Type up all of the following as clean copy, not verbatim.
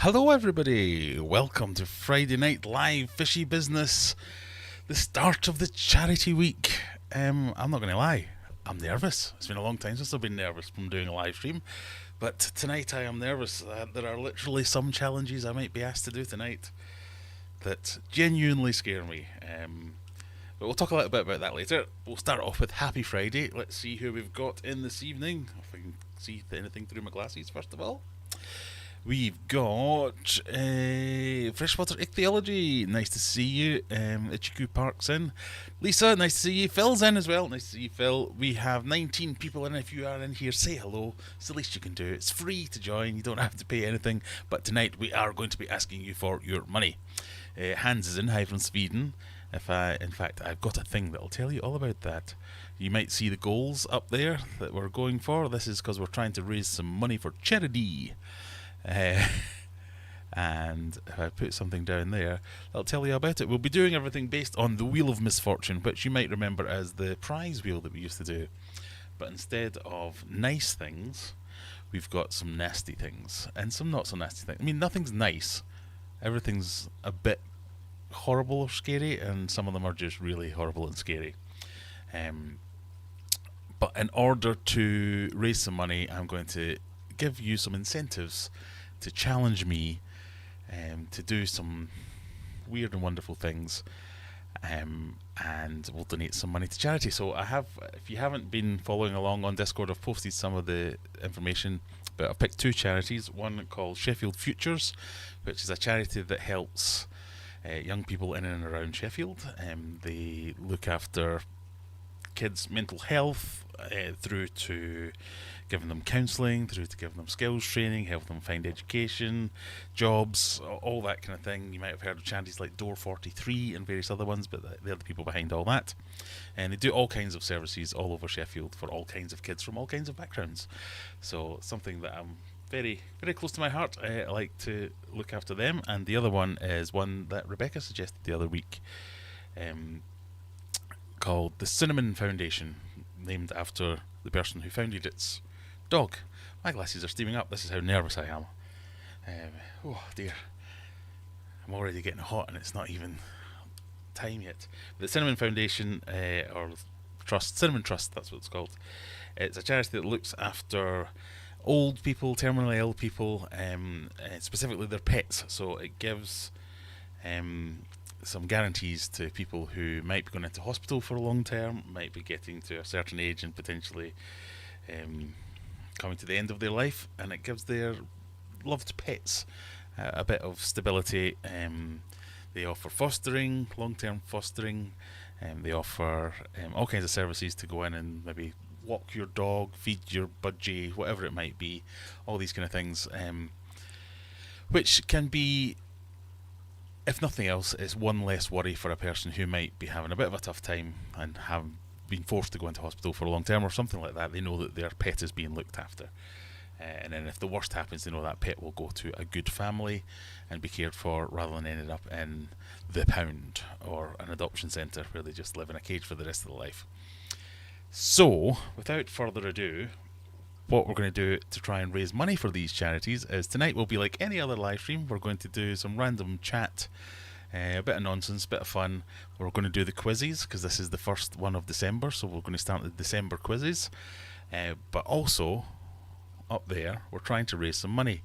Hello, everybody. Welcome to Friday Night Live Fishy Business, the start of the charity week. I'm not going to lie, I'm nervous. It's been a long time since I've been nervous from doing a live stream, but tonight I am nervous. There are literally some challenges I might be asked to do tonight that genuinely scare me. But we'll talk a little bit about that later. We'll start off with Happy Friday. Let's see who we've got in this evening. If I can see anything through my glasses, first of all. We've got Freshwater Ichthyology. Nice to see you. Ichiku Park's in. Lisa, nice to see you. Phil's in as well. Nice to see you, Phil. We have 19 people in. If you are in here, say hello. It's the least you can do. It's free to join. You don't have to pay anything. But tonight we are going to be asking you for your money. Hans is in. Hi from Sweden. In fact, I've got a thing that will tell you all about that. You might see the goals up there that we're going for. This is because we're trying to raise some money for charity. And if I put something down there, I'll tell you about it. We'll be doing everything based on the Wheel of Misfortune, which you might remember as the prize wheel that we used to do. But instead of nice things, we've got some nasty things and some not so nasty things. I mean, nothing's nice. Everything's a bit horrible or scary, and some of them are just really horrible and scary. But in order to raise some money, I'm going to give you some incentives to challenge me to do some weird and wonderful things, and we'll donate some money to charity. So I have, if you haven't been following along on Discord, I've posted some of the information, but I've picked two charities. One called Sheffield Futures, which is a charity that helps young people in and around Sheffield. They look after kids' mental health through to giving them counselling, through to giving them skills training, help them find education, jobs, all that kind of thing. You might have heard of charities like Door 43 and various other ones, but they're the people behind all that. And they do all kinds of services all over Sheffield for all kinds of kids from all kinds of backgrounds. So something that I'm very, very close to my heart. I like to look after them. And the other one is one that Rebecca suggested the other week, called the Cinnamon Foundation, named after the person who founded its dog. My glasses are steaming up. This is how nervous I am. Oh dear. I'm already getting hot and it's not even time yet. The Cinnamon Foundation, or Trust, Cinnamon Trust, that's what it's called. It's a charity that looks after old people, terminally ill people, specifically their pets. So it gives some guarantees to people who might be going into hospital for a long term, might be getting to a certain age and potentially coming to the end of their life, and it gives their loved pets a bit of stability. They offer fostering, long-term fostering, they offer all kinds of services to go in and maybe walk your dog, feed your budgie, whatever it might be, all these kind of things, which can be, if nothing else, it's one less worry for a person who might be having a bit of a tough time and have been forced to go into hospital for a long term or something like that. They know that their pet is being looked after. And then if the worst happens, they know that pet will go to a good family and be cared for, rather than ending up in the pound or an adoption centre where they just live in a cage for the rest of their life. So, without further ado, what we're going to do to try and raise money for these charities is, tonight will be like any other live stream. We're going to do some random chat, a bit of nonsense, a bit of fun. We're going to do the quizzes because this is the first one of December, so we're going to start the December quizzes. But also, up there, we're trying to raise some money.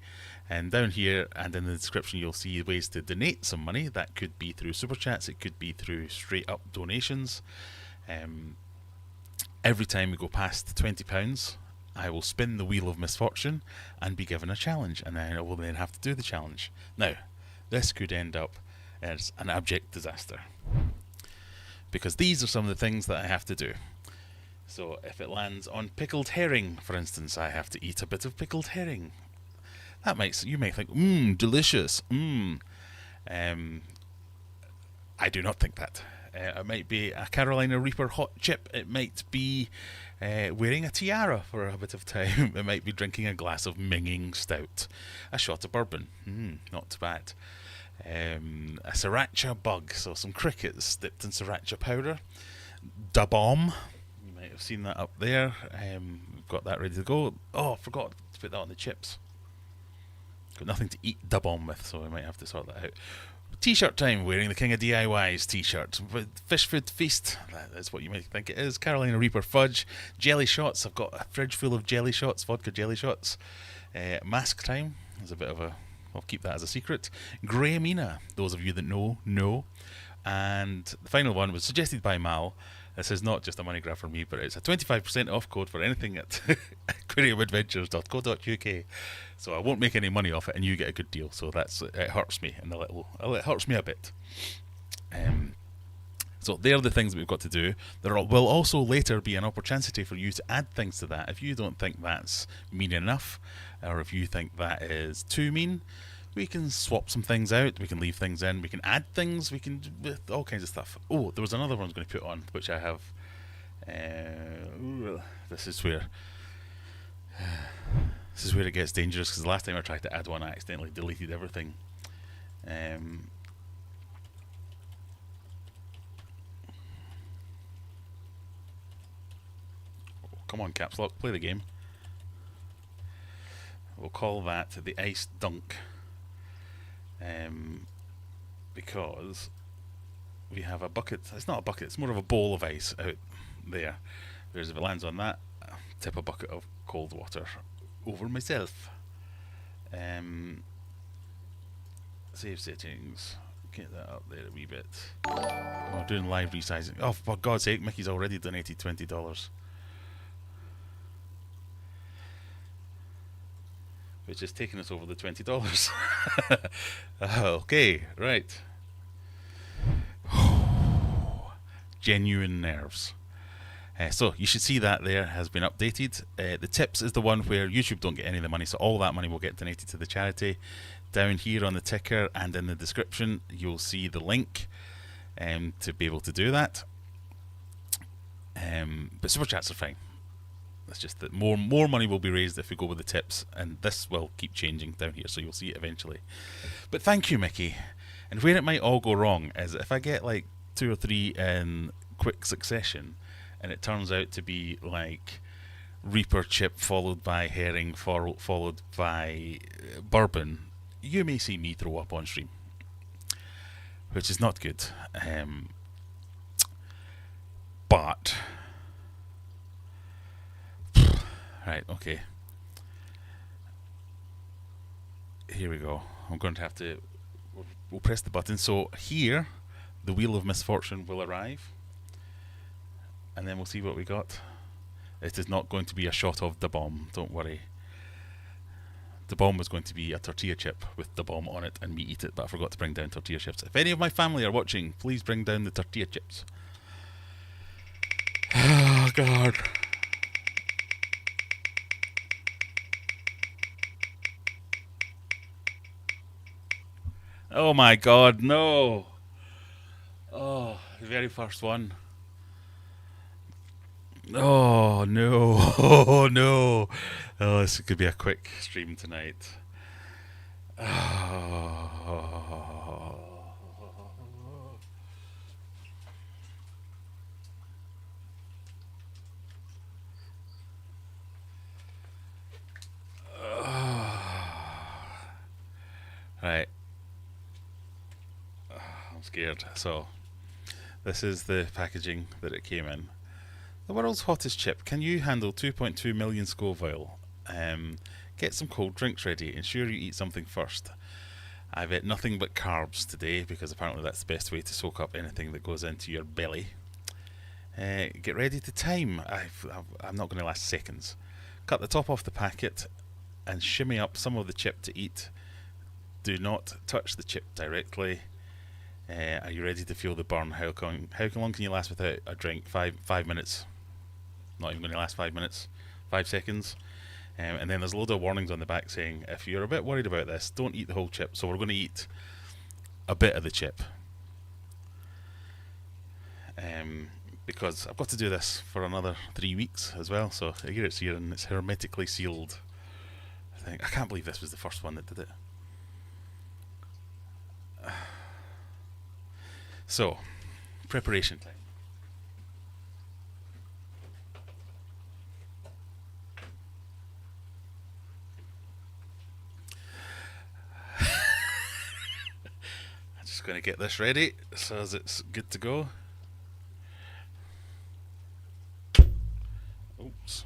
And down here and in the description, you'll see ways to donate some money. That could be through super chats, it could be through straight up donations. Every time we go past £20, I will spin the Wheel of Misfortune and be given a challenge, and I will then have to do the challenge. Now, this could end up as an abject disaster, because these are some of the things that I have to do. So if it lands on pickled herring, for instance, I have to eat a bit of pickled herring. You may think, delicious. I do not think that. It might be a Carolina Reaper hot chip. It might be wearing a tiara for a bit of time. It might be drinking a glass of minging stout. A shot of bourbon. Not bad. A sriracha bug, so some crickets dipped in sriracha powder. Da bomb. You might have seen that up there. We've got that ready to go. Oh, I forgot to put that on the chips. Got nothing to eat the bomb with, so I might have to sort that out. T-shirt time, wearing the King of DIY's t-shirt. Fish Food Feast, that is what you might think it is. Carolina Reaper Fudge. Jelly shots, I've got a fridge full of jelly shots, vodka jelly shots. Mask time, there's a bit of a, I'll keep that as a secret. Grey Mina, those of you that know. And the final one was suggested by Mal. This is not just a money grab for me, but it's a 25% off code for anything at aquariumadventures.co.uk. So I won't make any money off it, and you get a good deal. So it hurts me, and it hurts me a bit. So they're the things that we've got to do. There will also later be an opportunity for you to add things to that. If you don't think that's mean enough, or if you think that is too mean, we can swap some things out, we can leave things in, we can add things, we can do all kinds of stuff. Oh, there was another one I was going to put on, which I have. This is where it gets dangerous, because the last time I tried to add one, I accidentally deleted everything. Come on, Caps Lock, play the game. We'll call that the Ice Dunk. Because we have a bucket. It's not a bucket, it's more of a bowl of ice out there. Whereas if it lands on that, I'll tip a bucket of cold water over myself. Save settings. Get that up there a wee bit. Oh, doing live resizing. Oh, for God's sake, Mickey's already donated $20. Which is taking us over the $20. Okay, right. Genuine nerves. So you should see that there has been updated. The tips is the one where YouTube don't get any of the money, so all that money will get donated to the charity. Down here on the ticker and in the description, you'll see the link to be able to do that. But super chats are fine. It's just that more money will be raised if we go with the tips, and this will keep changing down here, so you'll see it eventually. But thank you, Mickey. And where it might all go wrong is if I get like 2 or 3 in quick succession, and it turns out to be like Reaper chip followed by herring followed by bourbon, you may see me throw up on stream, which is not good. But right, okay. Here we go. I'm going to have to... We'll press the button. So here, the Wheel of Misfortune will arrive. And then we'll see what we got. It is not going to be a shot of the bomb. Don't worry. The bomb was going to be a tortilla chip with the bomb on it and me eat it, but I forgot to bring down tortilla chips. If any of my family are watching, please bring down the tortilla chips. Oh, God. Oh my God, no! Oh, the very first one. Oh no! Oh no! Oh, this could be a quick stream tonight. Oh. Right. I'm scared. So, this is the packaging that it came in. The world's hottest chip. Can you handle 2.2 million Scoville? Get some cold drinks ready. Ensure you eat something first. I've ate nothing but carbs today because apparently that's the best way to soak up anything that goes into your belly. Get ready to time. I'm not going to last seconds. Cut the top off the packet and shimmy up some of the chip to eat. Do not touch the chip directly. Are you ready to feel the burn? How long can you last without a drink? 5 minutes. Not even going to last 5 minutes. 5 seconds. And then there's a load of warnings on the back saying, if you're a bit worried about this, don't eat the whole chip. So we're going to eat a bit of the chip. Because I've got to do this for another 3 weeks as well. So here it's here and it's hermetically sealed. I can't believe this was the first one that did it. So, preparation time. going to get this ready so as it's good to go. Oops.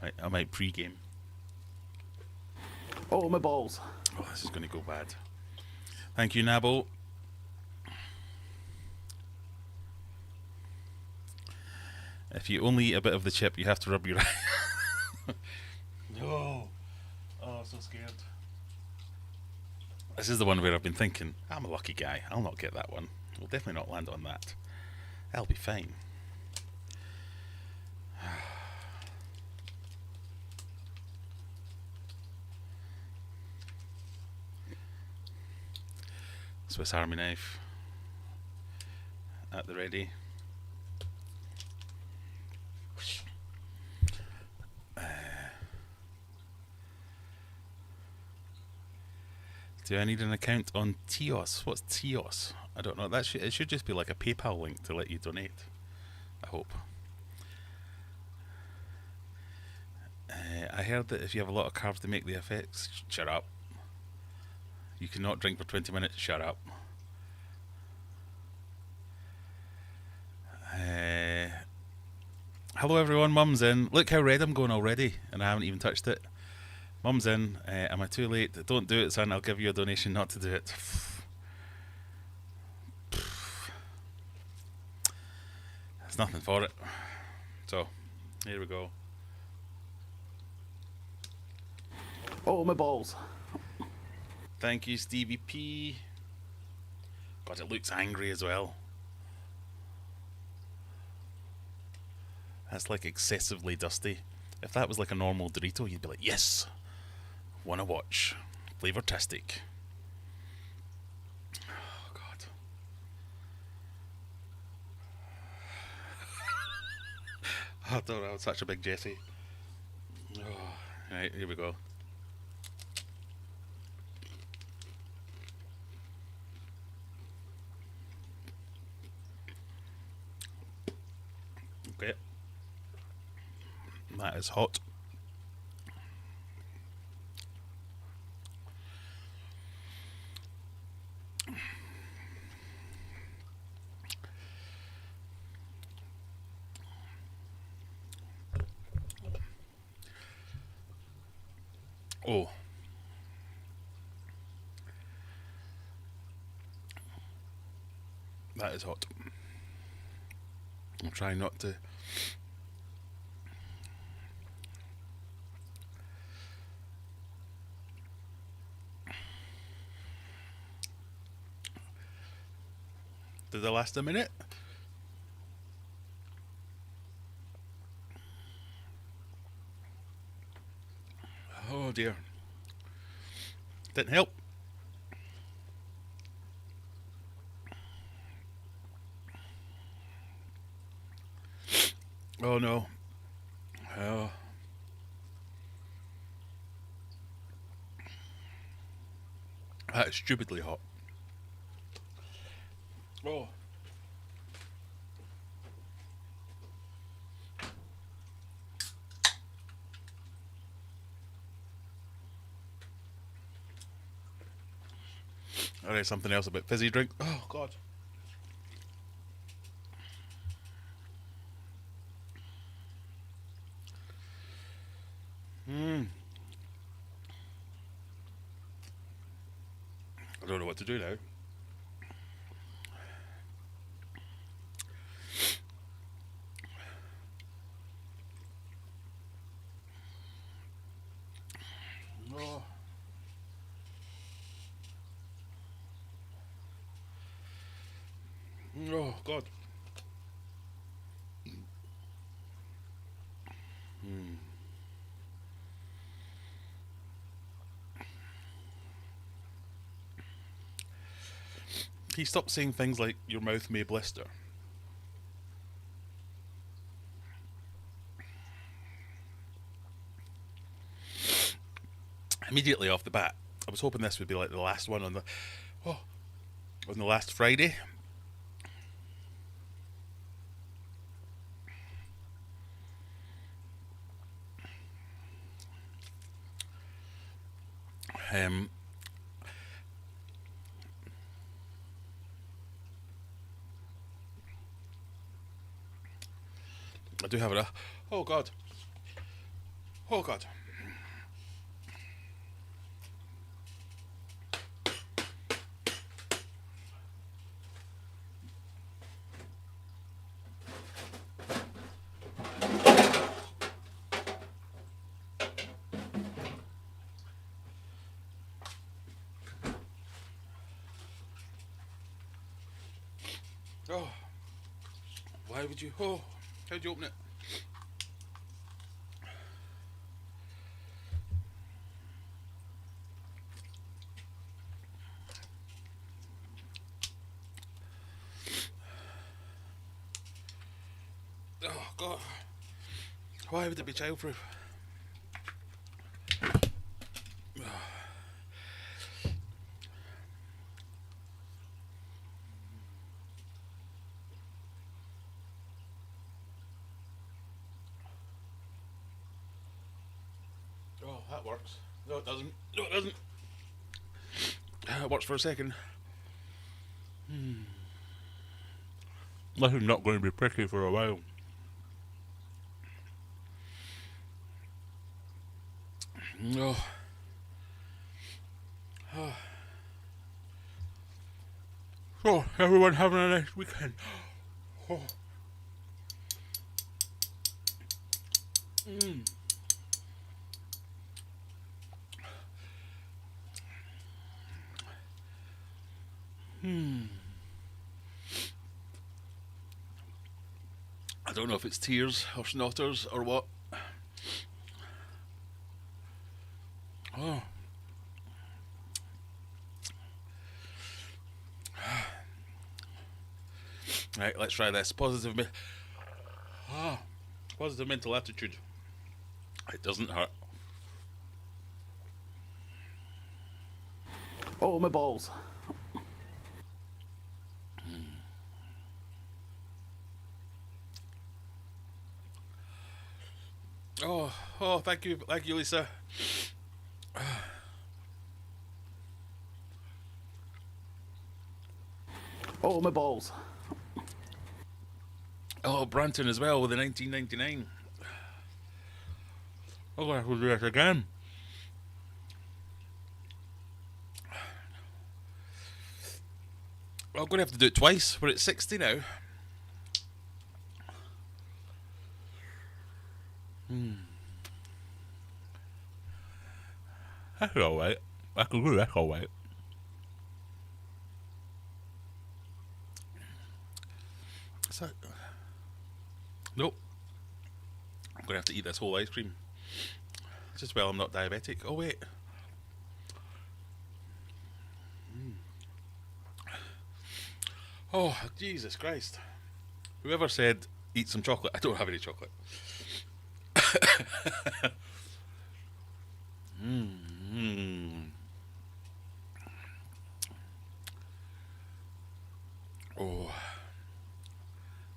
Right, I might pre-game. Oh, my balls. Oh, this is going to go bad. Thank you, Nabo. If you only eat a bit of the chip, you have to rub your eye. No. Oh, so scared. This is the one where I've been thinking, I'm a lucky guy. I'll not get that one. We'll definitely not land on that. I'll be fine. Swiss Army knife at the ready. Do I need an account on Tios? What's Tios? I don't know. It should just be like a PayPal link to let you donate. I hope. I heard that if you have a lot of carbs to make the effects... Shut up. You cannot drink for 20 minutes. Shut up. Hello everyone, Mum's in. Look how red I'm going already, and I haven't even touched it. Mum's in. Am I too late? Don't do it, son. I'll give you a donation not to do it. There's nothing for it. So, here we go. Oh, my balls. Thank you, Stevie P. God, it looks angry as well. That's like excessively dusty. If that was like a normal Dorito, you'd be like, yes, wanna watch. Flavor-tastic. Oh, God. I thought I was such a big Jesse. Oh, right, here we go. Okay. That is hot. Oh. That is hot. I'm trying not to. Did they last a minute? Oh dear. Didn't help. Oh no. Oh. That is stupidly hot. Oh. Alright, something else about fizzy drink. Oh God. I don't know what to do now. Oh. Oh God. Can you stop saying things like your mouth may blister? Immediately off the bat, I was hoping this would be like the last one on the last Friday. I do have it. Oh god. Oh god. Oh, why would you? Oh, how'd you open it? Oh god. Why would it be childproof? Oh, that works. No, it doesn't. No, it doesn't. It works for a second. This is not going to be pretty for a while. No. Oh. So, everyone having a nice weekend. Oh. I don't know if it's tears or snotters or what. Oh. Right, let's try this. Positive mental attitude. It doesn't hurt. Oh, my balls. Oh, thank you, Lisa. Oh, my balls. Oh, Branton as well with the 1999. Oh, I will do it again. I'm going to have to do it twice. We're at 60 now. That's alright. I can do that alright. So, nope. I'm going to have to eat this whole ice cream. Just well I'm not diabetic. Oh, wait. Oh, Jesus Christ. Whoever said eat some chocolate, I don't have any chocolate. Oh,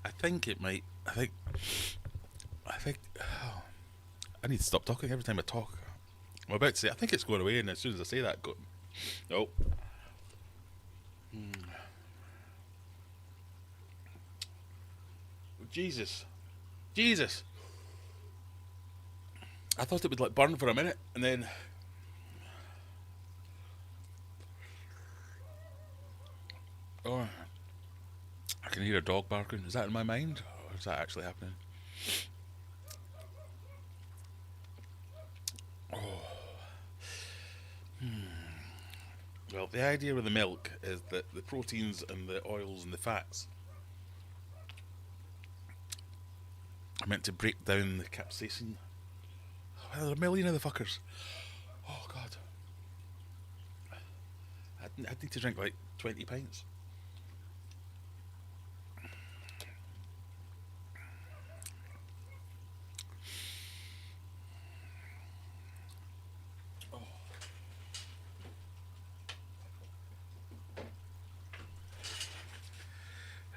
I think it might. I think. Oh, I need to stop talking every time I talk. I'm about to say, I think it's going away, and as soon as I say that, go. Nope. Jesus. Jesus. I thought it would like burn for a minute, and then. Oh, I can hear a dog barking. Is that in my mind, or is that actually happening? Well, the idea with the milk is that the proteins and the oils and the fats are meant to break down the capsaicin. Well, there are a million of the fuckers. Oh, God. I'd need to drink like 20 pints.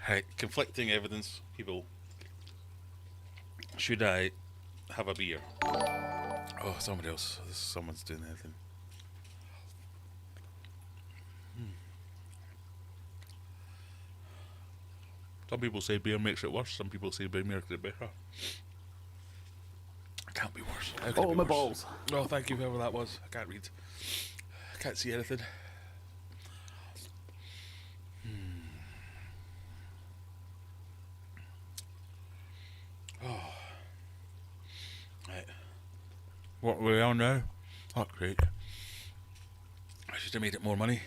Right, conflicting evidence, people. Should I have a beer? Oh, somebody else. Someone's doing anything. Some people say beer makes it worse. Some people say beer makes it better. It can't be worse. How can it Oh, be my worse? balls. Oh, thank you, whoever that was. I can't read. I can't see anything. Oh. Right. What are we on now? Oh, great. I should have made it more money.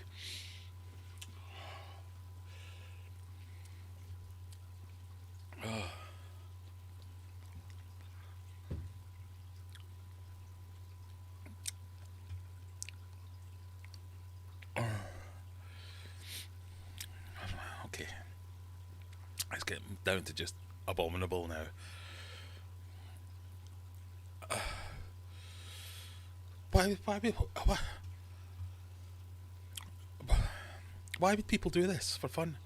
Oh. Okay. Let's get down to just abominable now. Why would people do this for fun?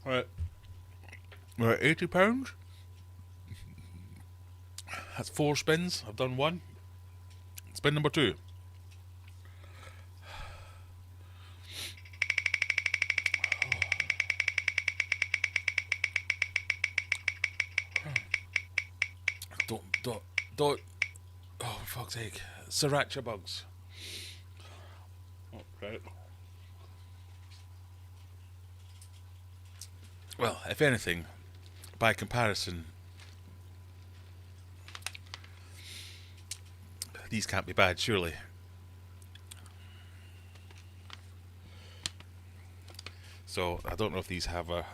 Right. We're at £80. That's 4 spins. I've done 1. Spin number 2. Don't. Oh, for fuck's sake. Sriracha bugs. Okay. Well, if anything, by comparison, these can't be bad, surely. So, I don't know if these have a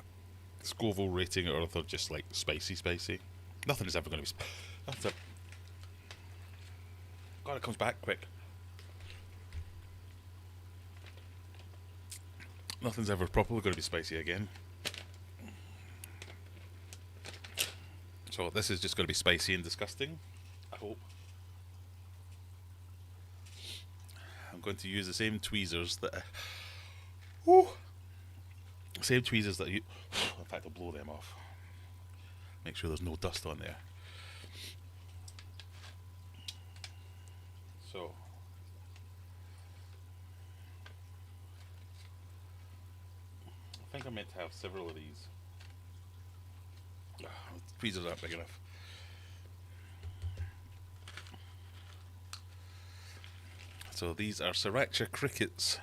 Scoville rating or if they're just like spicy. Nothing is ever going to be. God, it comes back quick. Nothing's ever properly going to be spicy again. So this is just going to be spicy and disgusting, I hope. I'm going to use the same tweezers that same tweezers that you. In fact, I'll blow them off. Make sure there's no dust on there. So, I think I meant to have several of these. The tweezers aren't big enough. So these are Sriracha crickets,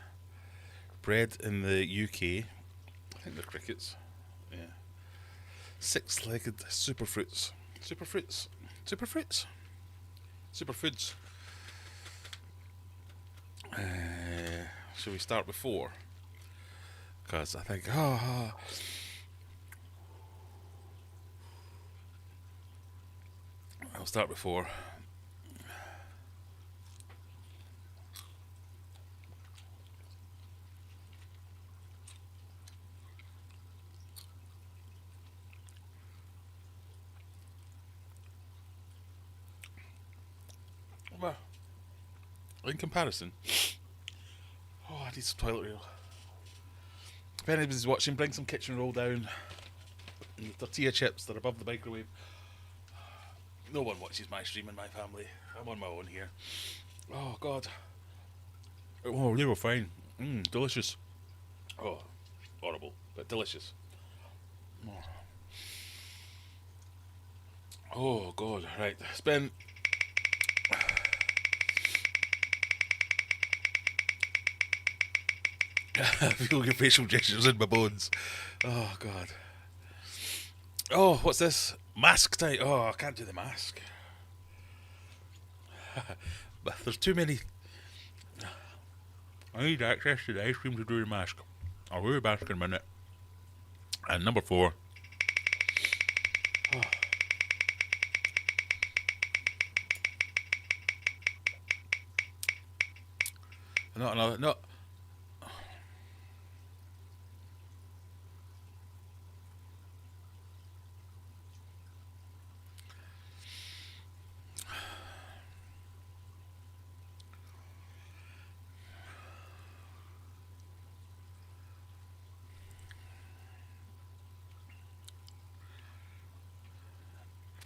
bred in the UK. I think they're crickets. Yeah. 6-legged superfruits. Superfoods. Shall we start with 4? Because I think, I'll start with 4. Well, in comparison, I need some toilet roll. If anybody's watching, bring some kitchen roll down. And the tortilla chips, they're above the microwave. No one watches my stream in my family. I'm on my own here. Oh, God. Oh, they were fine. Delicious. Oh, horrible, but delicious. Oh, God. Right, spin. I feel your facial gestures in my bones. Oh, God. Oh, what's this? Mask time. Oh, I can't do the mask. But there's too many. I need access to the ice cream to do the mask. I'll do the mask in a minute. And number 4. Oh. Not another. No.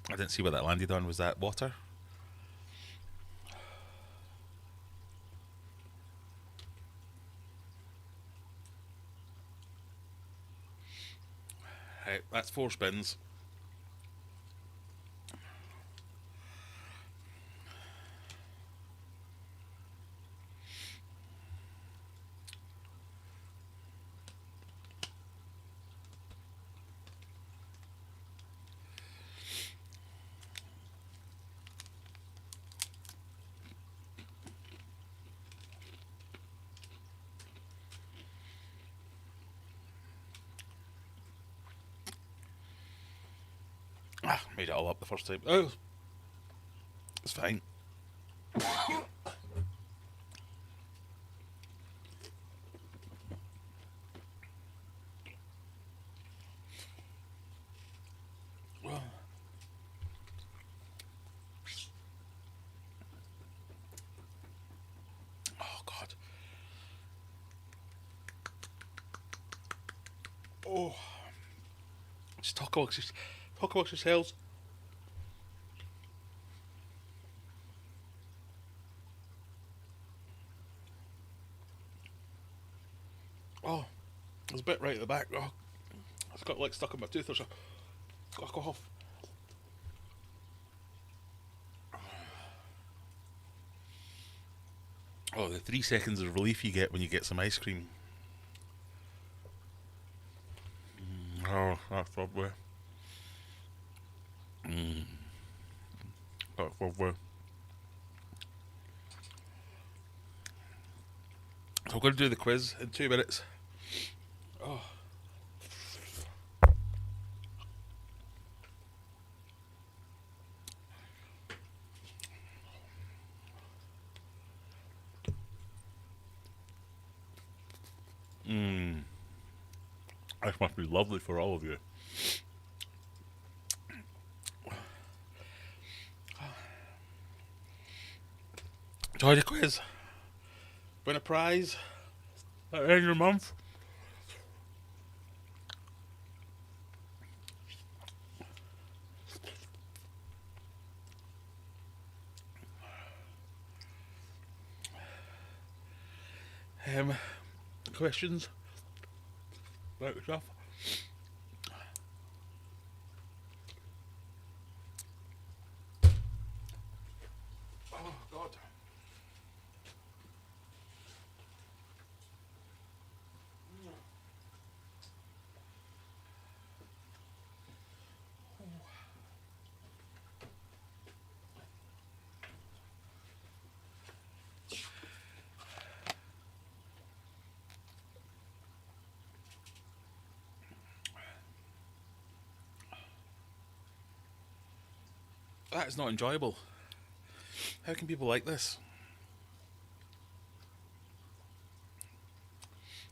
I didn't see what that landed on. Was that water? Right, that's 4 spins. Made it all up the first time. Oh, it's fine. Well, oh God. Oh, just talk amongst yourselves. Oh, there's a bit right at the back. Oh, it's got like stuck in my tooth or something. Got to go off. Oh, the 3 seconds of relief you get when you get some ice cream. Oh, that's lovely. That's lovely. So I'm going to do the quiz in 2 minutes. Oh. This must be lovely for all of you. Enjoy the quiz. Win a prize at the end of the month. Questions about stuff. Oh God. That is not enjoyable. How can people like this?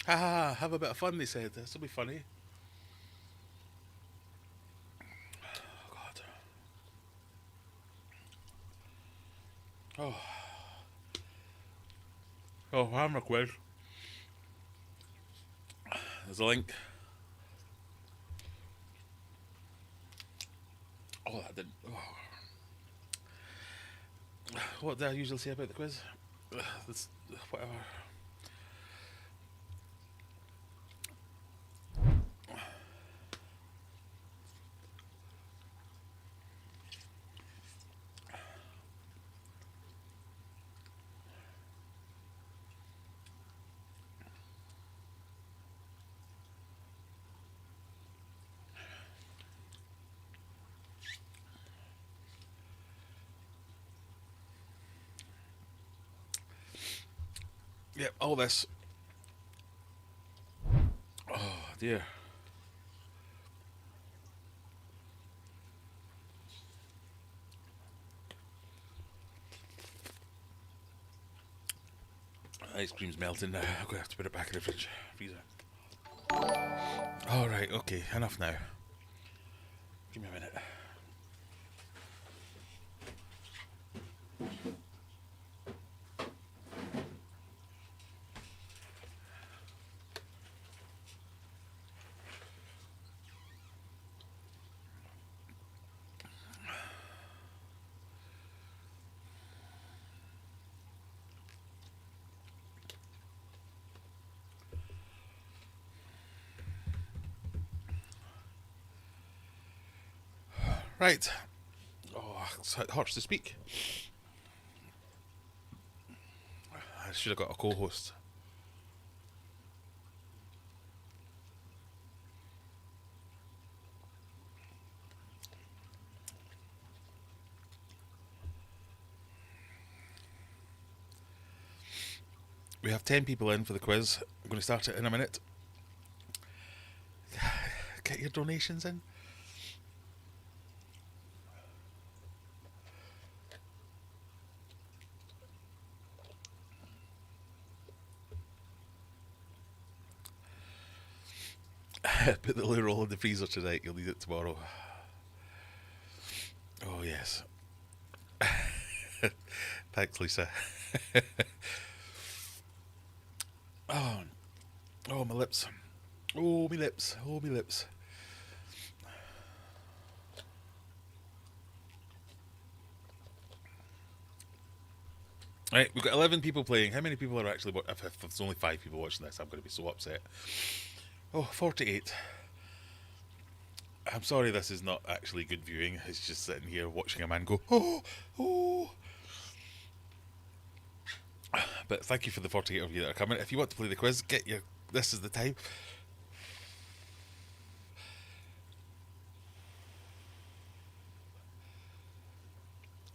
Ha ha ha, have a bit of fun, they said. This will be funny. Oh God. Oh. Oh, hammer quiz. There's a link. Oh, that didn't. Oh. What do I usually say about the quiz? This, whatever. Yep, all this. Oh dear. Ice cream's melting now. I'm gonna have to put it back in the fridge. Freezer. Alright, okay, enough now. Give me a minute. Right. Oh, it hurts to speak. I should have got a co-host. We have 10 people in for the quiz. I'm going to start it in a minute. Get your donations in. Put the loo roll in the freezer tonight. You'll need it tomorrow. Oh, yes. Thanks, Lisa. Oh, oh, my lips. Oh, my lips. Oh, my lips. Right, we've got 11 people playing. How many people are actually... If there's only 5 people watching this, I'm going to be so upset. Oh, 48. I'm sorry this is not actually good viewing. It's just sitting here watching a man go, oh, oh. But thank you for the 48 of you that are coming. If you want to play the quiz, get your... This is the time.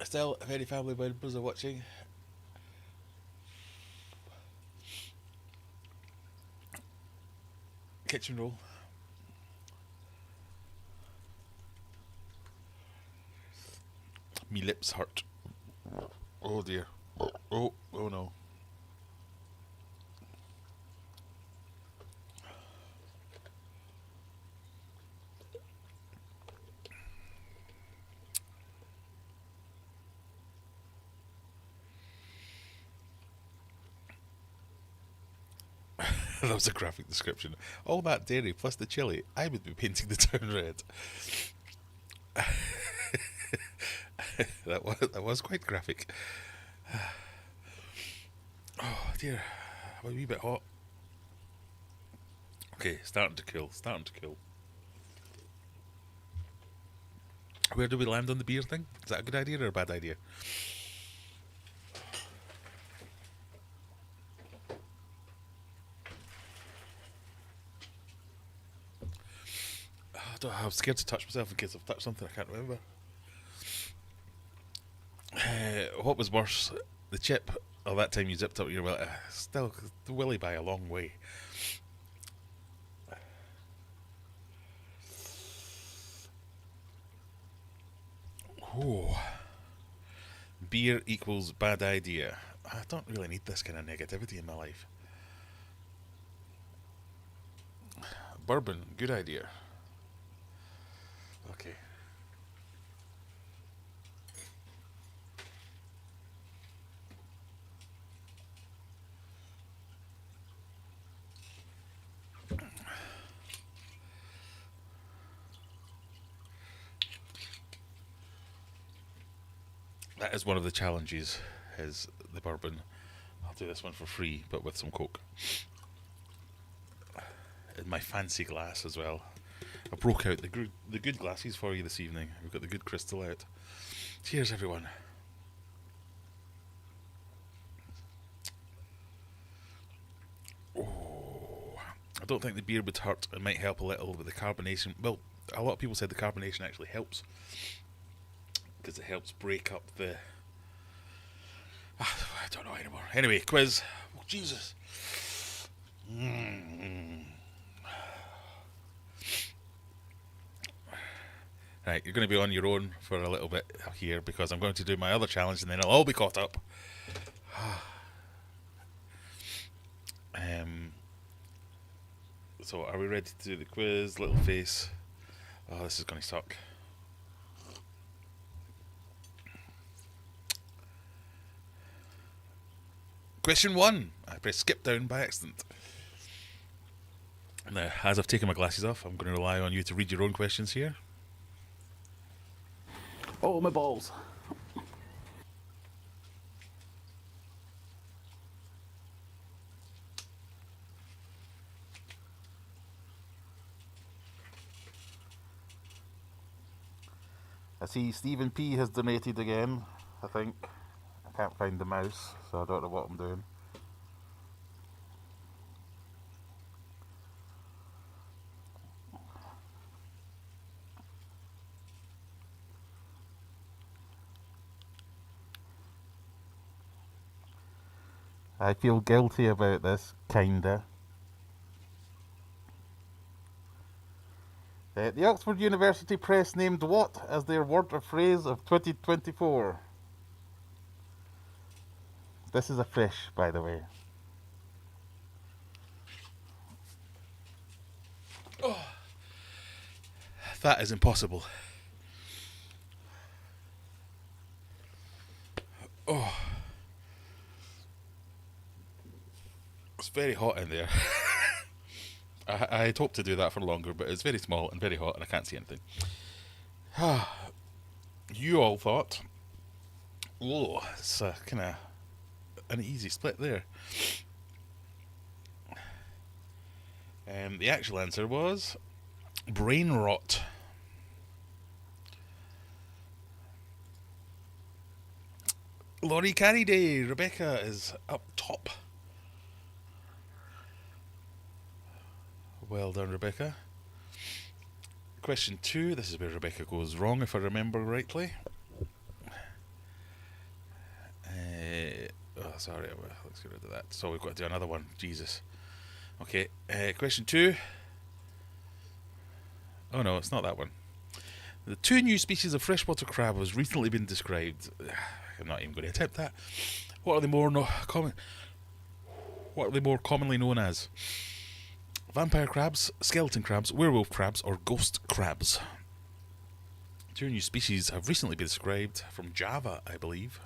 Still, if any family members are watching... Kitchen roll. Me lips hurt. Oh dear. Oh no. That was a graphic description. All that dairy plus the chili, I would be painting the town red. that was quite graphic. Oh dear, I'm a wee bit hot. Okay, starting to cool. Where do we land on the beer thing? Is that a good idea or a bad idea? I'm scared to touch myself in case I've touched something I can't remember. What was worse, the chip or that time you zipped up your willy? Still, the willy by a long way. Oh. Beer equals bad idea. I don't really need this kind of negativity in my life. Bourbon, good idea. Okay. That is one of the challenges, is the bourbon. I'll do this one for free, but with some Coke. In my fancy glass as well. I broke out the good glasses for you this evening. We've got the good crystal out. Cheers, everyone. Oh, I don't think the beer would hurt. It might help a little, but the carbonation... Well, a lot of people said the carbonation actually helps. Because it helps break up the... I don't know anymore. Anyway, quiz. Oh, Jesus. Right, you're going to be on your own for a little bit here because I'm going to do my other challenge and then I'll all be caught up. So, are we ready to do the quiz? Little face. Oh, this is going to suck. Question 1. I pressed skip down by accident. Now, as I've taken my glasses off, I'm going to rely on you to read your own questions here. Oh, my balls. I see Stephen P has donated again, I think. I can't find the mouse, so I don't know what I'm doing. I feel guilty about this, kinda. The Oxford University Press named what as their word or phrase of 2024? This is a fish, by the way. Oh, that is impossible. Oh, it's very hot in there. I had hoped to do that for longer, but it's very small and very hot, and I can't see anything. You all thought, oh, it's kind of an easy split there. The actual answer was brain rot. Laurie Carey Day. Rebecca is up top. Well done, Rebecca. Question 2. This is where Rebecca goes wrong, if I remember rightly. Sorry. Let's get rid of that. So we've got to do another one. Jesus. Okay. Question 2. Oh no, it's not that one. The 2 new species of freshwater crab has recently been described. I'm not even going to attempt that. What are they more commonly known as? Vampire crabs, skeleton crabs, werewolf crabs, or ghost crabs? 2 new species have recently been described from Java, I believe.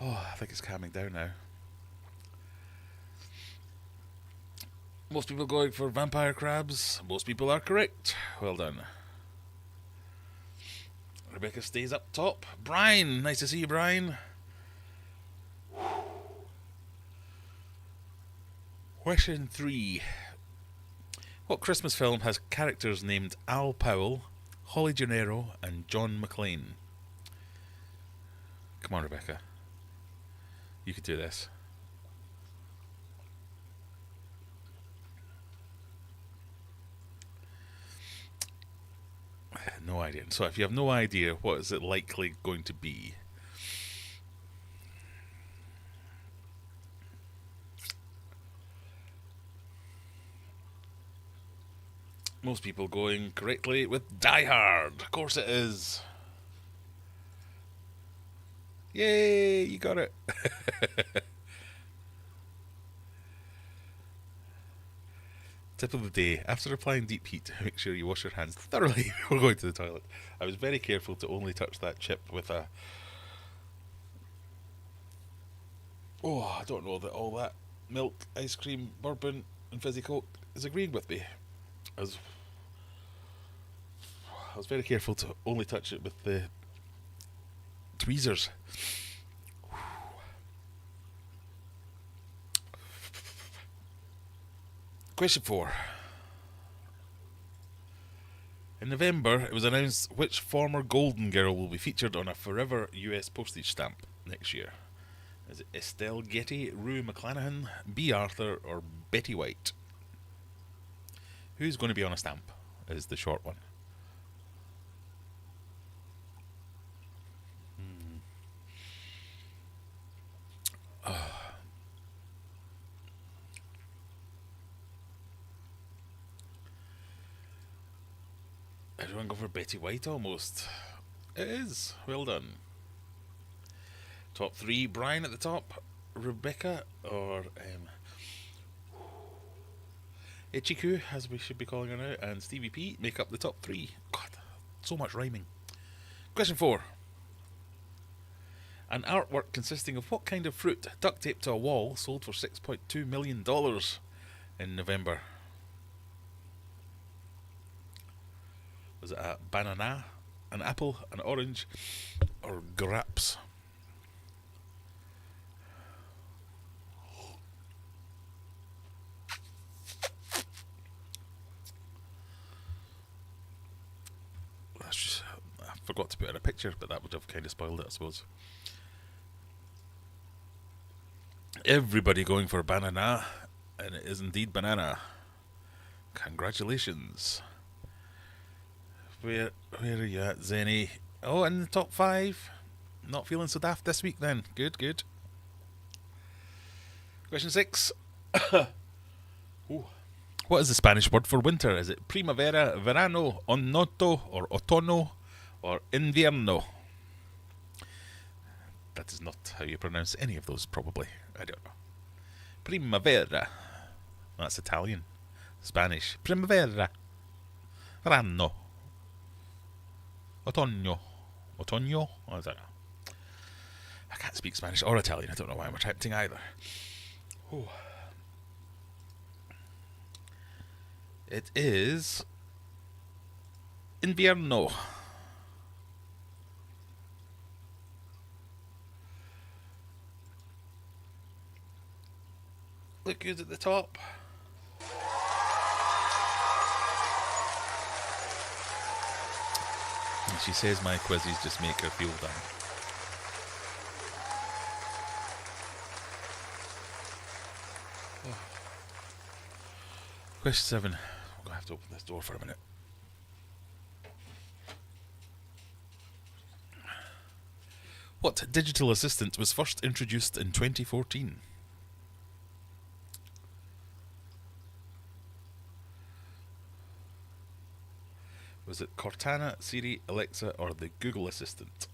Oh, I think it's calming down now. Most people going for vampire crabs. Most people are correct. Well done. Rebecca stays up top. Brian, nice to see you, Brian. Question 3. What Christmas film has characters named Al Powell, Holly Gennaro, and John McClane? Come on, Rebecca. You could do this. No idea. So if you have no idea, what is it likely going to be? Most people going correctly with Die Hard. Of course it is. Yay, you got it. Tip of the day. After applying deep heat, make sure you wash your hands thoroughly before going to the toilet. I was very careful to only touch that chip with a... Oh, I don't know that all that milk, ice cream, bourbon and fizzy coke is agreeing with me. I was very careful to only touch it with the tweezers. Question 4. In November, it was announced which former Golden Girl will be featured on a forever US postage stamp next year. Is it Estelle Getty, Rue McClanahan, B. Arthur, or Betty White? Who's going to be on a stamp is the short one. Everyone go for Betty White almost. It is. Well done. Top 3, Brian at the top, Rebecca, or Ichiku, as we should be calling her now, and Stevie P make up the top 3. God, so much rhyming. Question 4. An artwork consisting of what kind of fruit duct taped to a wall sold for $6.2 million in November? Was it a banana, an apple, an orange, or grapes? forgot to put in a picture, but that would have kind of spoiled it, I suppose. Everybody going for banana, and it is indeed banana. Congratulations. Where are you at, Zenny? Oh, in the top 5. Not feeling so daft this week then. Good, good. Question 6. Ooh. What is the Spanish word for winter? Is it primavera, verano, onoto, or otoño, or invierno? That is not how you pronounce any of those, probably. I don't know. Primavera. That's Italian. Spanish. Primavera. Verano. Otoño. Otoño? I don't know. I can't speak Spanish or Italian. I don't know why I'm attempting either. Ooh. It is invierno. Look who's at the top. And she says my quizzes just make her feel down. Oh. Question 7. I'm going to have to open this door for a minute. What digital assistant was first introduced in 2014? Was it Cortana, Siri, Alexa, or the Google Assistant?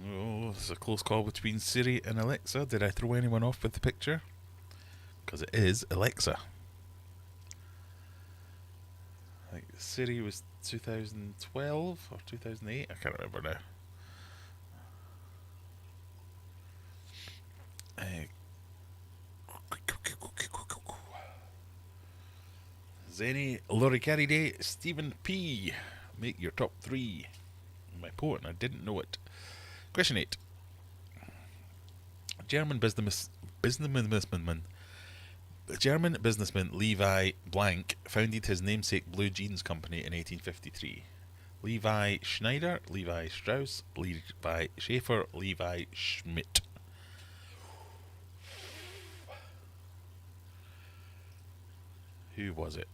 Oh, this is a close call between Siri and Alexa. Did I throw anyone off with the picture? Because it is Alexa. I think Siri was 2012 or 2008. I can't remember now. Zeni Loricaride, Stephen P. Make your top 3. My poet, and I didn't know it. Question 8. German businessman Levi Blank founded his namesake blue jeans company in 1853. Levi Schneider, Levi Strauss, Levi Schaefer, Levi Schmidt. Who was it?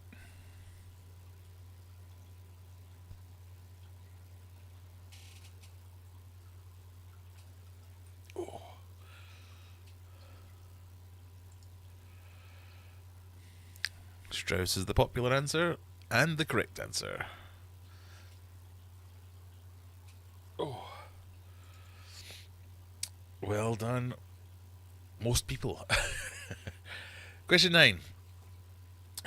Strauss is the popular answer and the correct answer. Oh. Well done, most people. Question 9.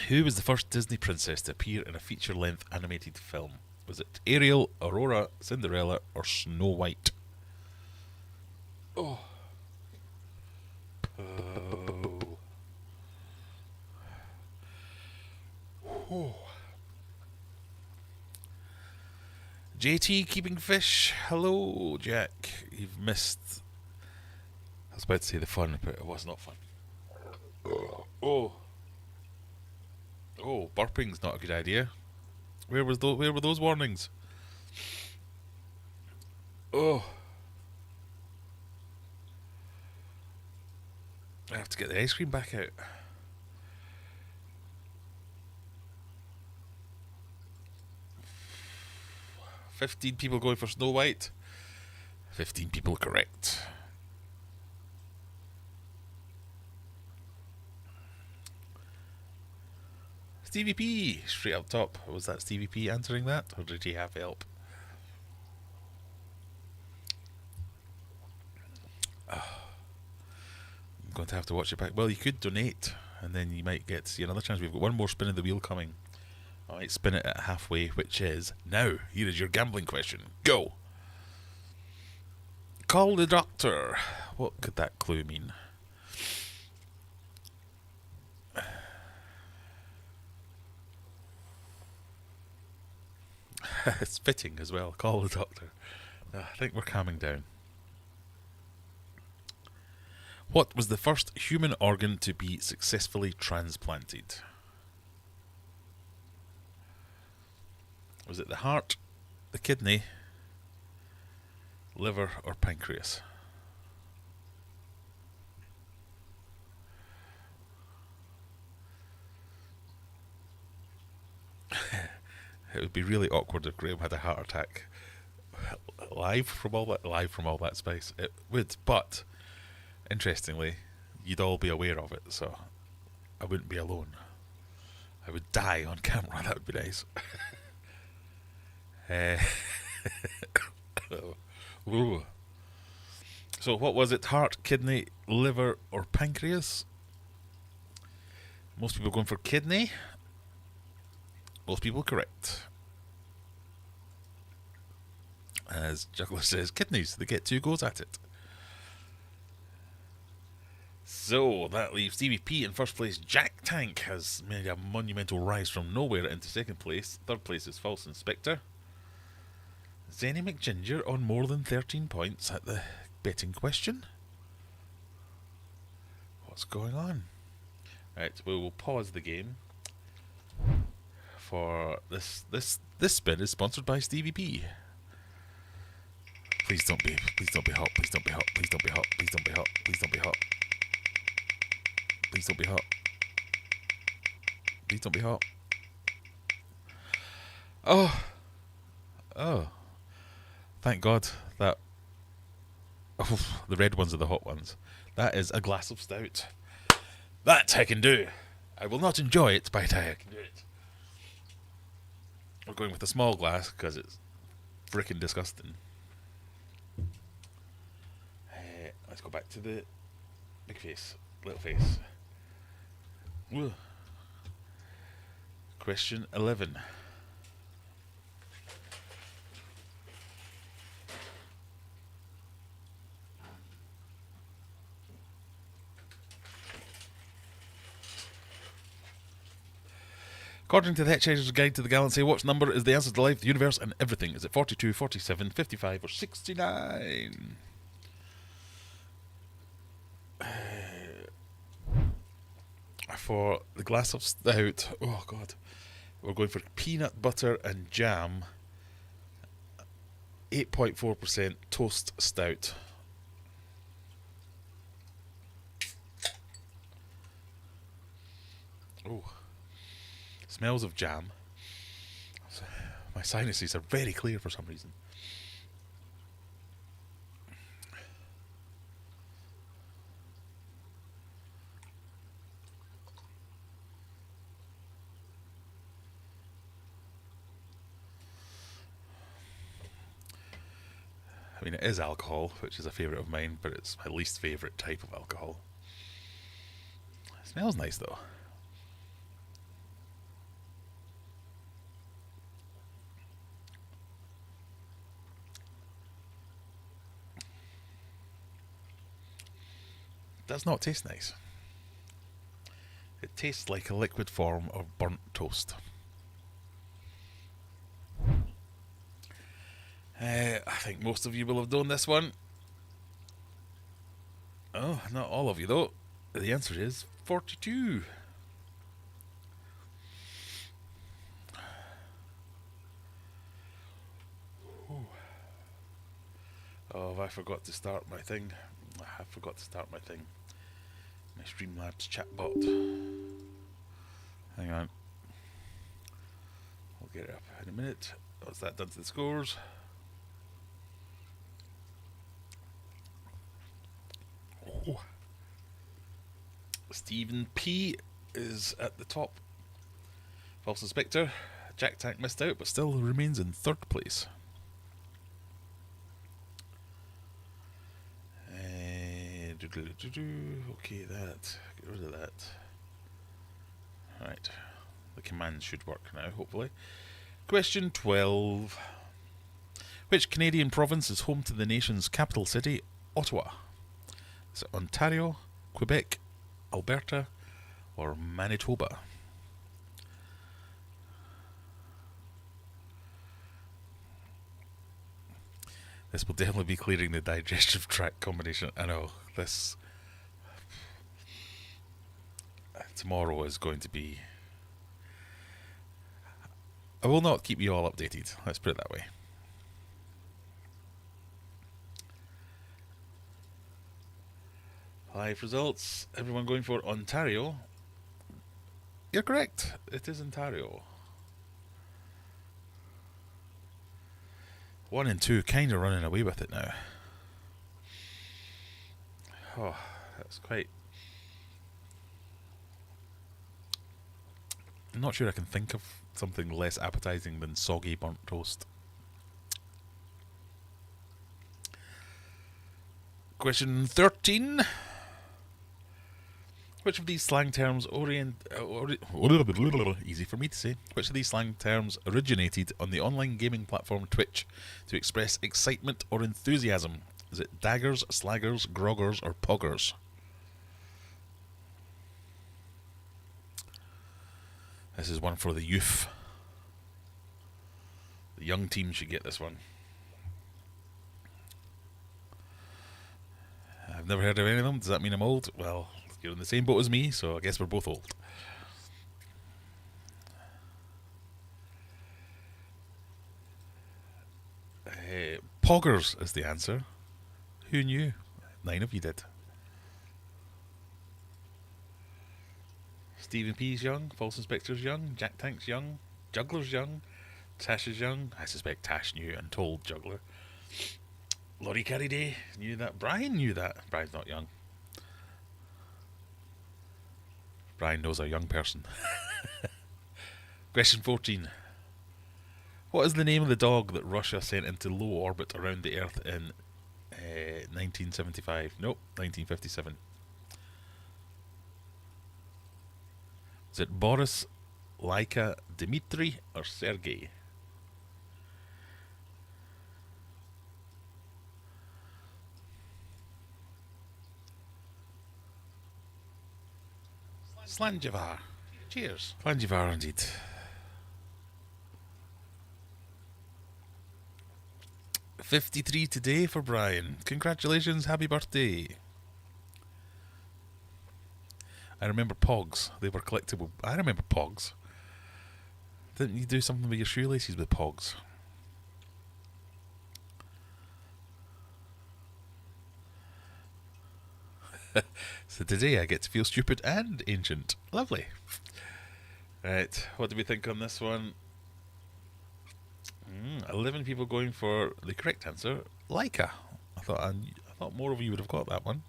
Who was the first Disney princess to appear in a feature-length animated film? Was it Ariel, Aurora, Cinderella, or Snow White? Oh. Oh. JT keeping fish. Hello, Jack. You've missed. I was about to say the fun, but it was not fun. Oh. Oh, burping's not a good idea. Where were those warnings? Oh. I have to get the ice cream back out. $15 people going for Snow White. 15 people correct. Stevie P, straight up top. Was that Stevie P answering that, or did he have help? I'm going to have to watch it back. Well, you could donate, and then you might get to see another chance. We've got one more spin of the wheel coming. I might spin it at halfway, which is now. Here is your gambling question. Go. Call the doctor. What could that clue mean? It's fitting as well. Call the doctor. I think we're calming down. What was the first human organ to be successfully transplanted? Was it the heart, the kidney, liver, or pancreas? It would be really awkward if Graham had a heart attack live from all that space. It would, but interestingly, you'd all be aware of it, so I wouldn't be alone. I would die on camera. That would be nice. Ooh. So what was it? Heart, kidney, liver, or pancreas? Most people going for kidney. Most people correct. As Juggler says, kidneys, they get 2 goes at it. So that leaves Stevie P in first place. Jack Tank has made a monumental rise from nowhere into second place. Third place is False Inspector. Zenny McGinger on more than 13 points at the betting question. What's going on? Right, we will pause the game. For this spin is sponsored by Stevie P. Please don't be hot. Please don't be hot. Please don't be hot. Please don't be hot. Please don't be hot. Please don't be hot. Please don't be hot. Please don't be hot. Oh. Thank God that the red ones are the hot ones. That is a glass of stout. That I can do. I will not enjoy it, but I can do it. We're going with a small glass because it's frickin' disgusting. Let's go back to the big face, little face. Ooh. Question 11. According to the Hitchhiker's Guide to the Galaxy, what number is the answer to life, the universe, and everything? Is it 42, 47, 55, or 69? For the glass of stout, oh God, we're going for peanut butter and jam, 8.4% toast stout. Oh. Smells of jam. My sinuses are very clear for some reason. I mean, it is alcohol, which is a favourite of mine, but it's my least favourite type of alcohol. It smells nice though. Does not taste nice. It tastes like a liquid form of burnt toast. I think most of you will have done this one. Oh, not all of you though. The answer is 42. Oh, I forgot to start my thing. My Streamlabs chatbot. Hang on. We'll get it up in a minute. What's that done to the scores? Oh. Stephen P is at the top. False Inspector. Jack Tank missed out, but still remains in third place. Okay, that. Get rid of that. Right. The commands should work now, hopefully. Question 12. Which Canadian province is home to the nation's capital city, Ottawa? Is it Ontario, Quebec, Alberta, or Manitoba? This will definitely be clearing the digestive tract combination. I know, this tomorrow is going to be... I will not keep you all updated, let's put it that way. Live results. Everyone going for Ontario. You're correct. It is Ontario. 1 and 2 kind of running away with it now. Oh, that's quite... I'm not sure I can think of something less appetizing than soggy burnt toast. Question 13. Which of these slang terms easy for me to say. Which of these slang terms originated on the online gaming platform Twitch to express excitement or enthusiasm? Is it daggers, slaggers, groggers, or poggers? This is one for the youth. The young team should get this one. I've never heard of any of them. Does that mean I'm old? Well, you're in the same boat as me, so I guess we're both old. Poggers is the answer. Who knew? 9 of you did. Stephen P's young, False Inspector's young, Jack Tank's young, Juggler's young, Tash is young. I suspect Tash knew and told Juggler. Laurie Carriday knew that. Brian knew that. Brian's not young. Brian knows a young person. Question 14. What is the name of the dog that Russia sent into low orbit around the Earth in 1975? Nope, 1957. Is it Boris, Laika, Dmitri, or Sergei? Slanjivar. Cheers. Slanjivar indeed. $53 today for Brian. Congratulations, happy birthday. I remember Pogs. They were collectible. I remember Pogs. Didn't you do something with your shoelaces with Pogs? So today I get to feel stupid and ancient. Lovely. Right, what do we think on this one? 11 people going for the correct answer. Laika. I thought more of you would have got that one.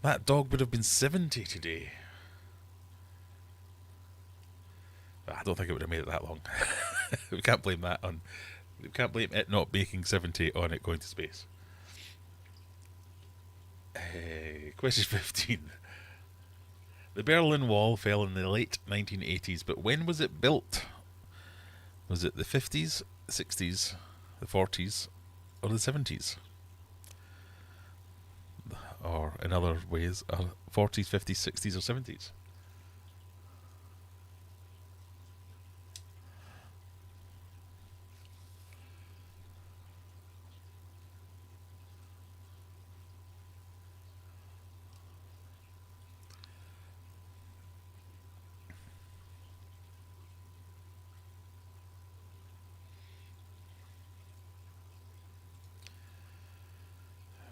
That dog would have been 70 today. I don't think it would have made it that long. We can't blame that on... We can't blame it not making 70 on it going to space. Question 15. The Berlin Wall fell in the late 1980s, but when was it built? Was it the 50s, 60s, the 40s, or the 70s? Or in other ways, 40s, 50s, 60s, or 70s?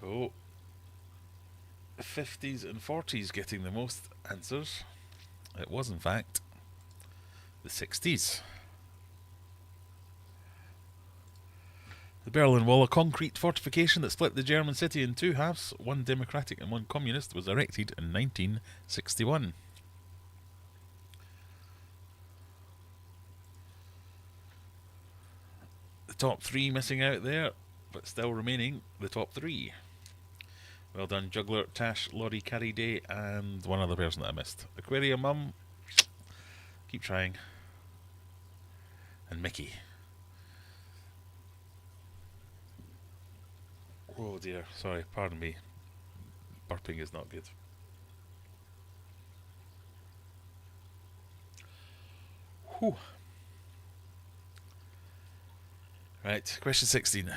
Oh, 50s and 40s getting the most answers. It was, in fact, the 60s. The Berlin Wall, a concrete fortification that split the German city in two halves, one democratic and one communist, was erected in 1961. The top 3 missing out there, but still remaining the top 3. Well done, Juggler, Tash, Laurie Carriday, and one other person that I missed. Aquarium Mum, keep trying. And Mickey. Oh dear, sorry, pardon me. Burping is not good. Whew. Right, question 16.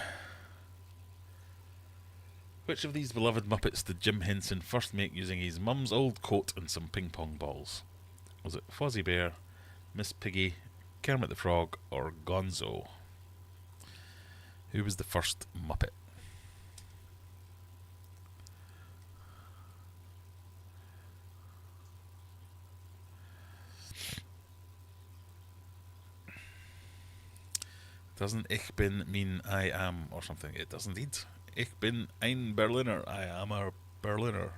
Which of these beloved Muppets did Jim Henson first make using his mum's old coat and some ping pong balls? Was it Fozzie Bear, Miss Piggy, Kermit the Frog, or Gonzo? Who was the first Muppet? Doesn't ich bin mean I am or something? It does indeed. Ich bin ein Berliner. I am a Berliner.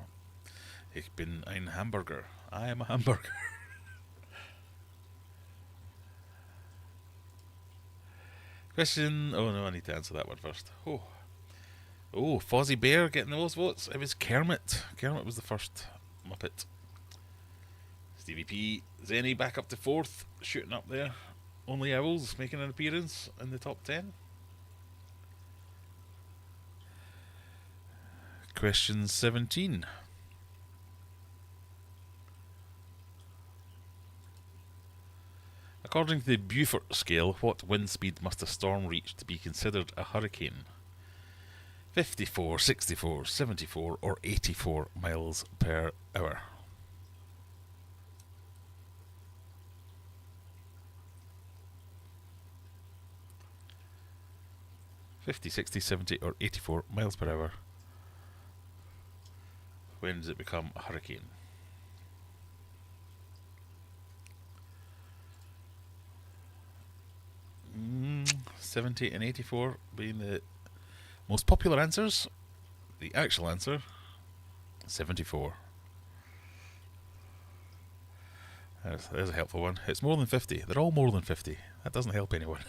Ich bin ein Hamburger. I am a hamburger. Question. Oh no, I need to answer that one first. Oh, Fozzie Bear getting the most votes. It was Kermit. Kermit was the first Muppet. Stevie P. Zenny back up to 4th, shooting up there. Only Owls making an appearance in the top 10. Question 17. According to the Beaufort scale, what wind speed must a storm reach to be considered a hurricane? 54, 64, 74 or 84 miles per hour? "50, 60, 70 or 84 miles per hour. When does it become a hurricane?" Mm, 70 and 84 being the most popular answers. The actual answer, 74. There's a helpful one. It's more than 50. They're all more than 50. That doesn't help anyone.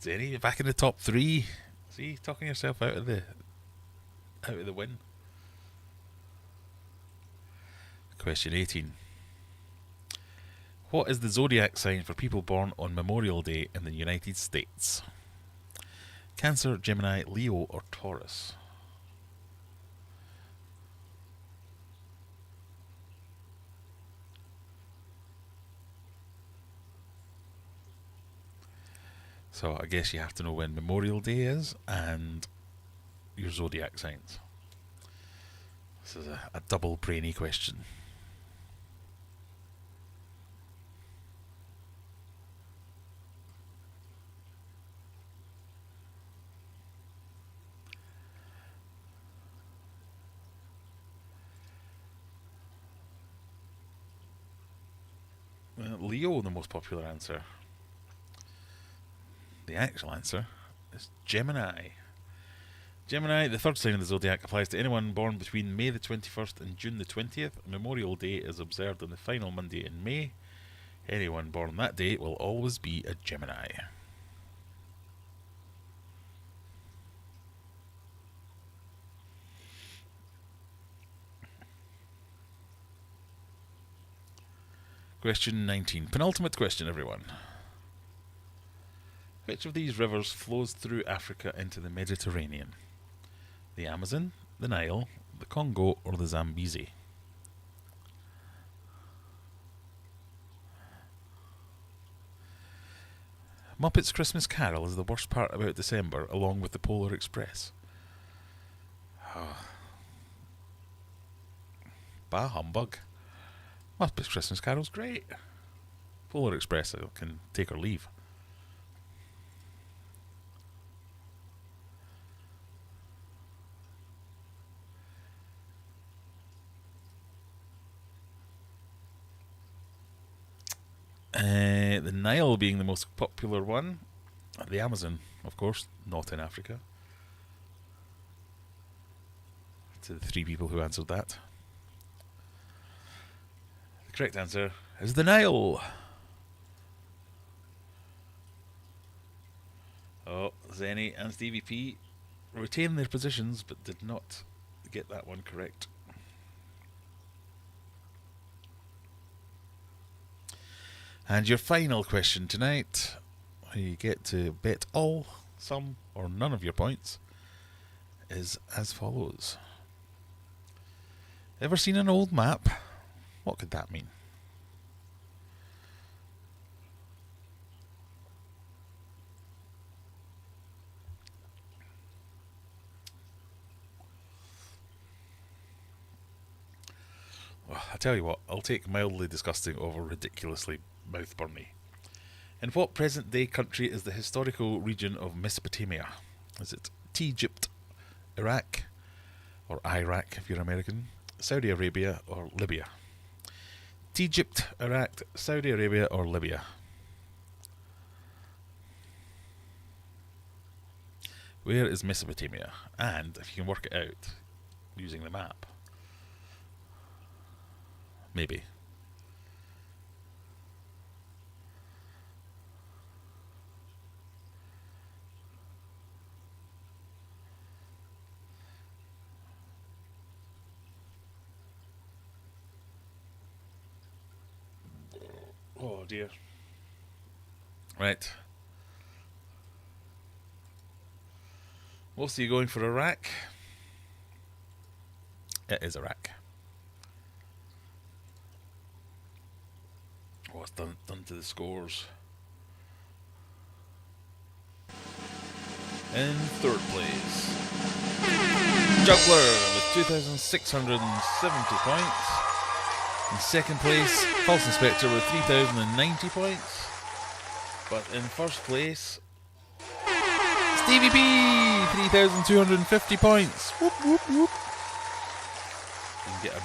Jenny, you're back in the top 3. See, talking yourself out of the win. Question 18. What is the zodiac sign for people born on Memorial Day in the United States? Cancer, Gemini, Leo or Taurus? So I guess you have to know when Memorial Day is and your zodiac signs. This is a double brainy question. Well, Leo, the most popular answer. The actual answer is Gemini. Gemini, the third sign of the zodiac, applies to anyone born between May the 21st and June the 20th. Memorial Day is observed on the final Monday in May. Anyone born that day will always be a Gemini. Question 19. Penultimate question, everyone. Which of these rivers flows through Africa into the Mediterranean? The Amazon, the Nile, the Congo or the Zambezi? Muppets Christmas Carol is the worst part about December, along with the Polar Express. Bah humbug. Muppets Christmas Carol's great. Polar Express, I can take or leave. The Nile being the most popular one. The Amazon, of course, not in Africa. To the 3 people who answered that. The correct answer is the Nile. Oh, Zenny and Stevie P retained their positions but did not get that one correct. And your final question tonight, you get to bet all, some, or none of your points, is as follows. Ever seen an old map? What could that mean? tell you what, I'll take mildly disgusting over ridiculously mouth-burny. In what present-day country is the historical region of Mesopotamia? Is it Egypt, Iraq, or Iraq if you're American, Saudi Arabia, or Libya? Egypt, Iraq, Saudi Arabia, or Libya? Where is Mesopotamia? And if you can work it out using the map. Maybe. Oh dear. Right. Most of you going for Iraq? It is Iraq. Oh, it's done to the scores. In third place, Juggler with 2,670 points. In second place, False Inspector with 3,090 points. But in first place, Stevie B, 3,250 points. Whoop, whoop, whoop. You can get a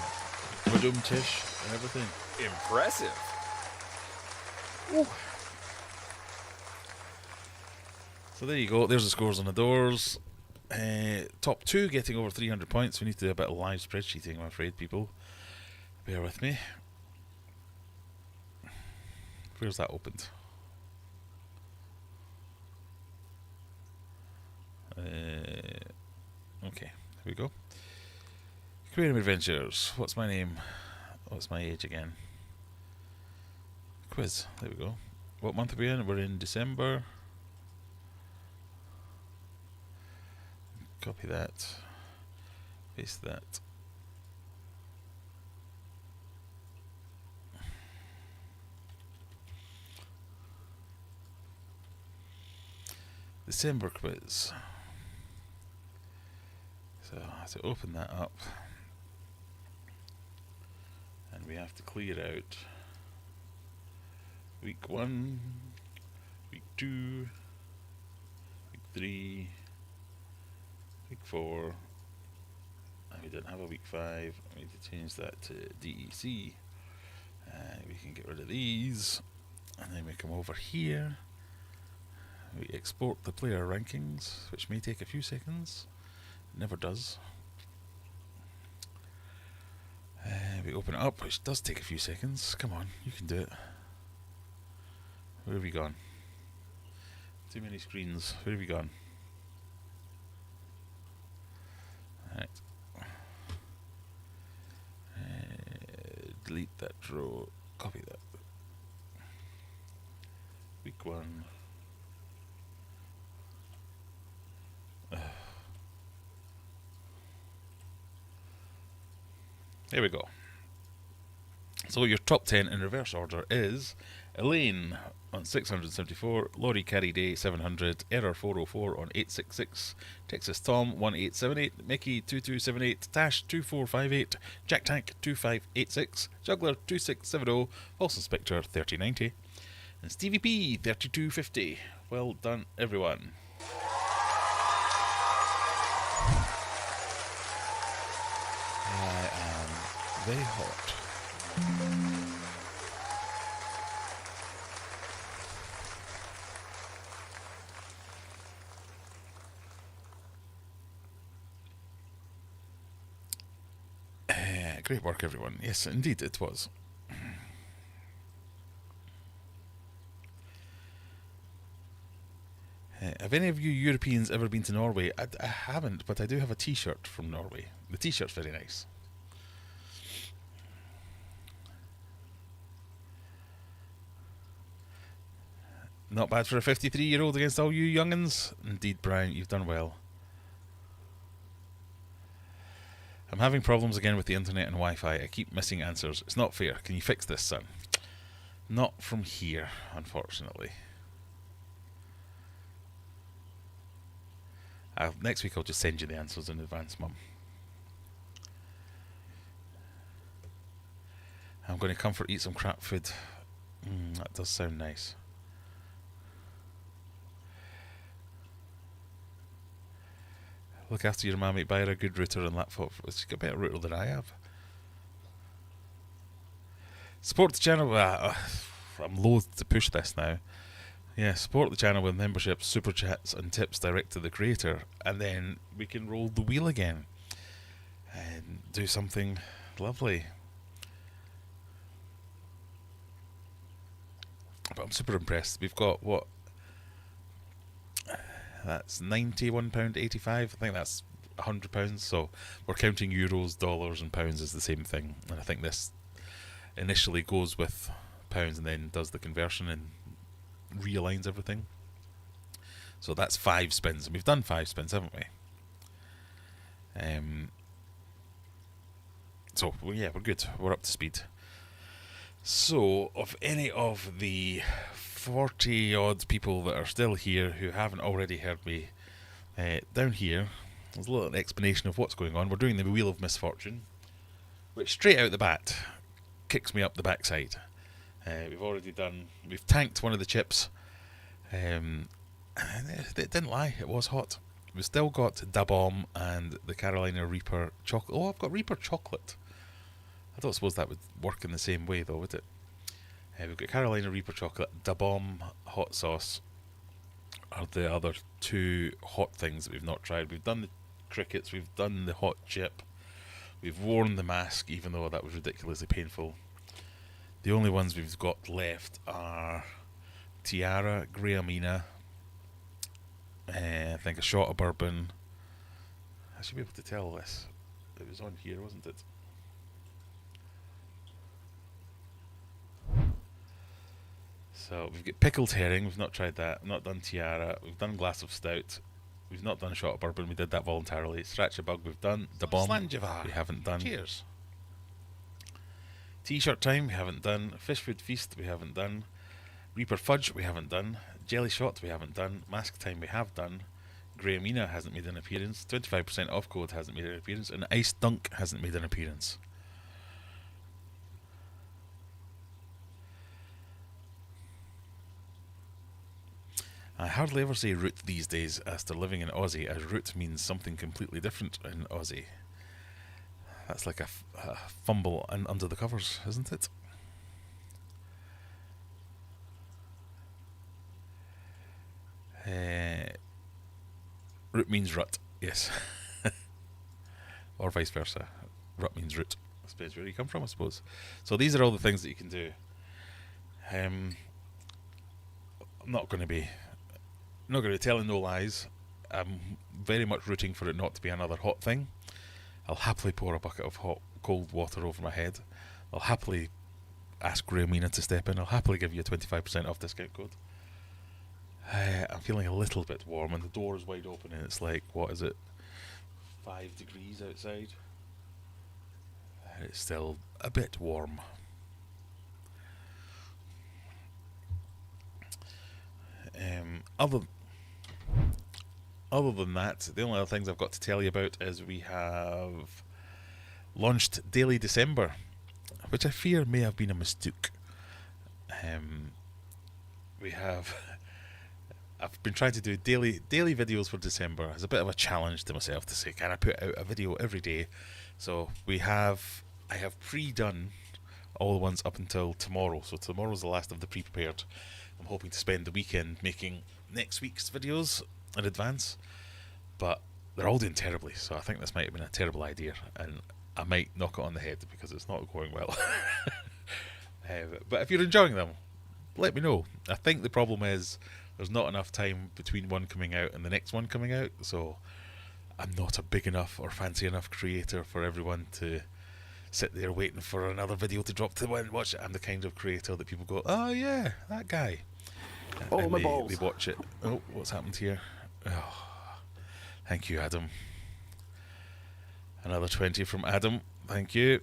Madum Tish and everything. Impressive. Ooh. So there you go. There's the scores on the doors. Top two getting over 300 points. We need to do a bit of live spreadsheeting, I'm afraid, people. Bear with me. Where's that opened? Okay, here we go. Aquarium Adventures. What's my name? What's my age again? Quiz. There we go. What month are we in? We're in December. Copy that. Paste that. December quiz. So I have to open that up. And we have to clear out week 1, week 2, week 3, week 4, and we didn't have a week 5. I need to change that to DEC. And we can get rid of these. And then we come over here. We export the player rankings, which may take a few seconds. It never does. We open it up, which does take a few seconds. Come on, you can do it. Where have we gone? Too many screens. Where have we gone? Right. Delete that row. Copy that. Week 1. There we go. So your top 10 in reverse order is Elaine on 674, Laurie Carey Day 700, Error 404 on 866, Texas Tom 1878, Mickey 2278, Tash 2458, Jack Tank 2586, Juggler 2670, False Inspector 3090, and Stevie P 3250. Well done, everyone. I am very hot. Great work, everyone. Yes, indeed, it was. Have any of you Europeans ever been to Norway? I haven't, but I do have a t-shirt from Norway. The t-shirt's very nice. Not bad for a 53-year-old against all you young'uns. Indeed, Brian, you've done well. I'm having problems again with the internet and Wi-Fi. I keep missing answers. It's not fair. Can you fix this, son? Not from here, unfortunately. Next week I'll just send you the answers in advance, Mum. I'm going to comfort eat some crap food. That does sound nice. Look after your mammy, buy her a good router and laptop. She's got a better router than I have. Support the channel. I'm loath to push this now. Yeah, support the channel with memberships, super chats, and tips direct to the creator, and then we can roll the wheel again and do something lovely. But I'm super impressed. We've got what? That's £91.85. I think that's £100. So we're counting euros, dollars, and pounds as the same thing. And I think this initially goes with pounds and then does the conversion and realigns everything. So that's 5 spins, and we've done 5 spins, haven't we? So well, yeah, we're good. We're up to speed. So, of any of the 40 odd people that are still here who haven't already heard me, down here there's a little explanation of what's going on. We're doing the Wheel of Misfortune, which straight out the bat kicks me up the backside. We've tanked one of the chips, and it didn't lie, it was hot. We've still got Da Bomb and the Carolina Reaper chocolate. Oh, I've got Reaper chocolate. I don't suppose that would work in the same way though, would it? We've got Carolina Reaper chocolate, Da Bomb hot sauce are the other 2 hot things that we've not tried. We've done the crickets, we've done the hot chip, we've worn the mask, even though that was ridiculously painful. The only ones we've got left are Tiara, Grahamina, I think a shot of bourbon. I should be able to tell this. It was on here, wasn't it? So we've got pickled herring, we've not tried that. We've not done Tiara, we've done glass of stout, we've not done a shot of bourbon, we did that voluntarily. Scratch a bug, we've done. Da Bomb, we haven't done. Cheers. T-shirt time, we haven't done. Fish food feast, we haven't done. Reaper fudge, we haven't done. Jelly shot, we haven't done. Mask time, we have done. Grahamina hasn't made an appearance. 25% off code hasn't made an appearance, and Ice Dunk hasn't made an appearance. I hardly ever say root these days after living in Aussie, as root means something completely different in Aussie. That's like a fumble under the covers, isn't it? Root means rut, yes. Or vice versa. Rut means root. That depends where you come from, I suppose. So these are all the things that you can do. I'm not going to be telling no lies. I'm very much rooting for it not to be another hot thing. I'll happily pour a bucket of cold water over my head. I'll happily ask Grahamina to step in. I'll happily give you a 25% off discount code. I'm feeling a little bit warm, and the door is wide open, and it's like, what is it, 5 degrees outside? It's still a bit warm. Other than that, the only other things I've got to tell you about is we have launched Daily December, which I fear may have been a mistake. I've been trying to do daily videos for December as a bit of a challenge to myself to say, can I put out a video every day? So I have pre-done all the ones up until tomorrow. So tomorrow's the last of the pre-prepared. I'm hoping to spend the weekend making next week's videos in advance, but they're all doing terribly, so I think this might have been a terrible idea, and I might knock it on the head because it's not going well. But if you're enjoying them, let me know. I think the problem is there's not enough time between one coming out and the next one coming out, so I'm not a big enough or fancy enough creator for everyone to sit there waiting for another video to drop to watch it. I'm the kind of creator that people go, oh yeah, that guy. Oh, my balls. They watch it. Oh, what's happened here? Oh, thank you, Adam. Another 20 from Adam. Thank you.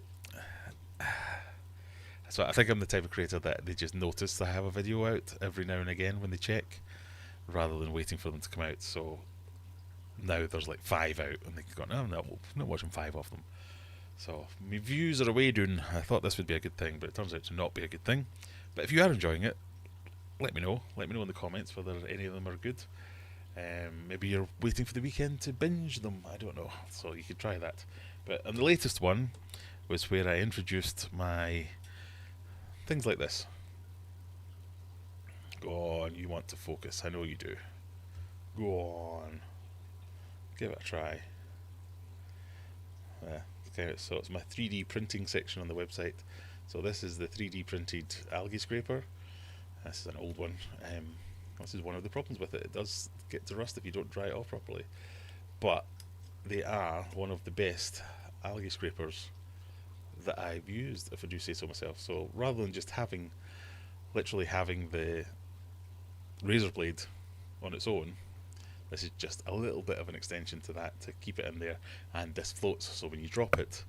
So I think I'm the type of creator that they just notice I have a video out every now and again when they check, rather than waiting for them to come out. So now there's like 5 out, and they go, no, I'm not watching 5 of them. So my views are away down. I thought this would be a good thing, but it turns out to not be a good thing. But if you are enjoying it, let me know. Let me know in the comments whether any of them are good. Maybe you're waiting for the weekend to binge them. I don't know. So you could try that. But the latest one was where I introduced my things like this. Go on, you want to focus. I know you do. Go on. Give it a try. Okay, so it's my 3D printing section on the website. So this is the 3D printed algae scraper. This is an old one. This is one of the problems with it. It does get to rust if you don't dry it off properly. But they are one of the best algae scrapers that I've used, if I do say so myself. So rather than just literally having the razor blade on its own, this is just a little bit of an extension to that to keep it in there, and this floats, so when you drop it,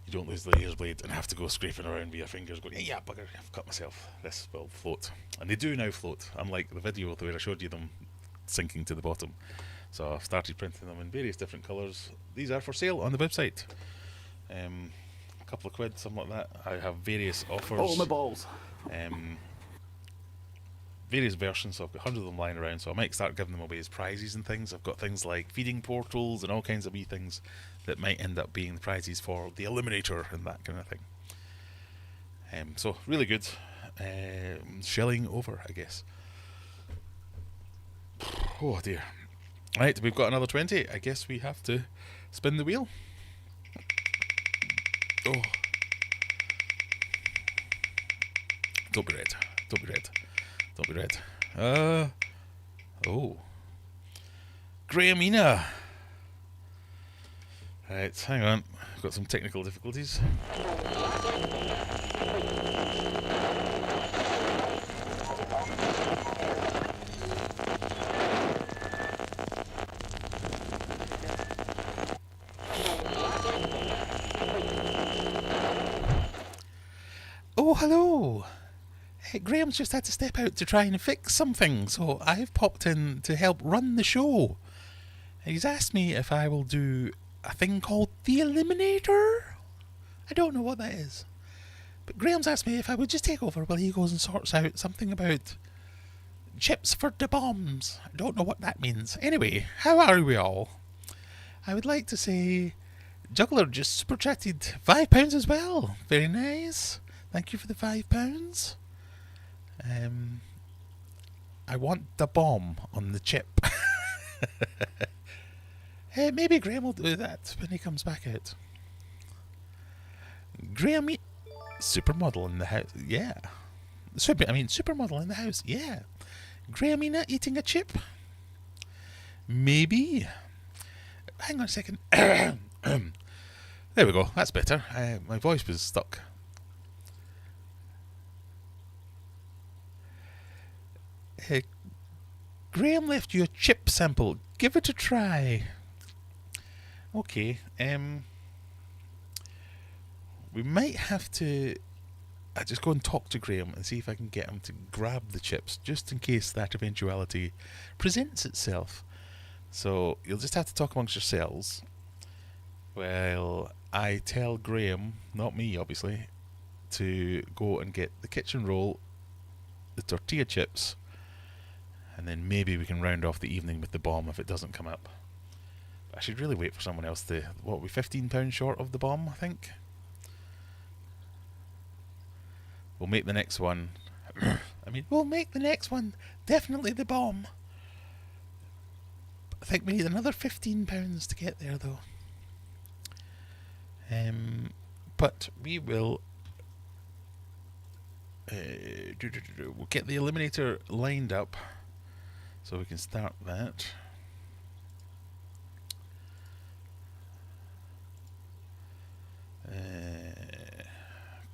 you don't lose the razor blade and have to go scraping around with your fingers going, yeah, bugger, I've cut myself. This will float. And they do now float, unlike the video where I showed you them sinking to the bottom. So I've started printing them in various different colours. These are for sale on the website. A couple of quid, something like that. I have various offers. Oh, my balls. Various versions, so I've got hundreds of them lying around, so I might start giving them away as prizes and things. I've got things like feeding portals and all kinds of wee things that might end up being the prizes for the Eliminator and that kind of thing. So really good. Shelling over, I guess. Oh dear. Right, we've got another 20. I guess we have to spin the wheel. Oh. Don't be red. Don't be red. Don't be red. Oh. Grahamina. Right, hang on. I've got some technical difficulties. Oh, hello. Graham's just had to step out to try and fix something, so I've popped in to help run the show. He's asked me if I will do a thing called the Eliminator. I don't know what that is. But Graham's asked me if I would just take over while he goes and sorts out something about chips for the bombs. I don't know what that means. Anyway, how are we all? I would like to say Juggler just super chatted £5 as well. Very nice. Thank you for the £5. I want the bomb on the chip. Maybe Graham will do that when he comes back out. Graham, supermodel in the house. Yeah. Supermodel in the house. Yeah. Grahamina eating a chip. Maybe. Hang on a second. There we go. That's better. My voice was stuck. Graham left you a chip sample. Give it a try. Okay. We might have to just go and talk to Graham and see if I can get him to grab the chips, just in case that eventuality presents itself. So you'll just have to talk amongst yourselves while I tell Graham, not me obviously, to go and get the kitchen roll, the tortilla chips, and then maybe we can round off the evening with the bomb if it doesn't come up. But I should really wait for someone else to... What, are we £15 short of the bomb, I think? We'll make the next one... we'll make the next one definitely the bomb. I think we need another £15 to get there, though. But we will... we'll get the Eliminator lined up so we can start that.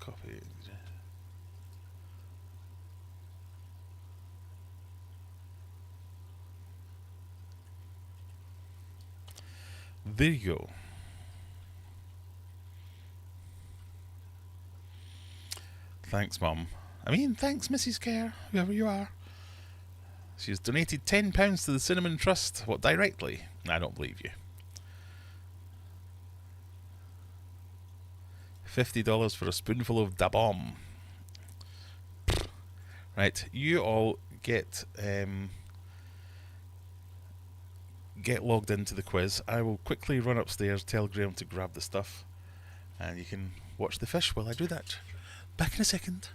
Copy. There you go. Thanks, Mum. Thanks, Mrs. Care, whoever you are. She's donated £10 to the Cinnamon Trust. What, directly? I don't believe you. $50 for a spoonful of da bomb. Right, you all get logged into the quiz. I will quickly run upstairs, tell Graham to grab the stuff, and you can watch the fish while I do that. Back in a second.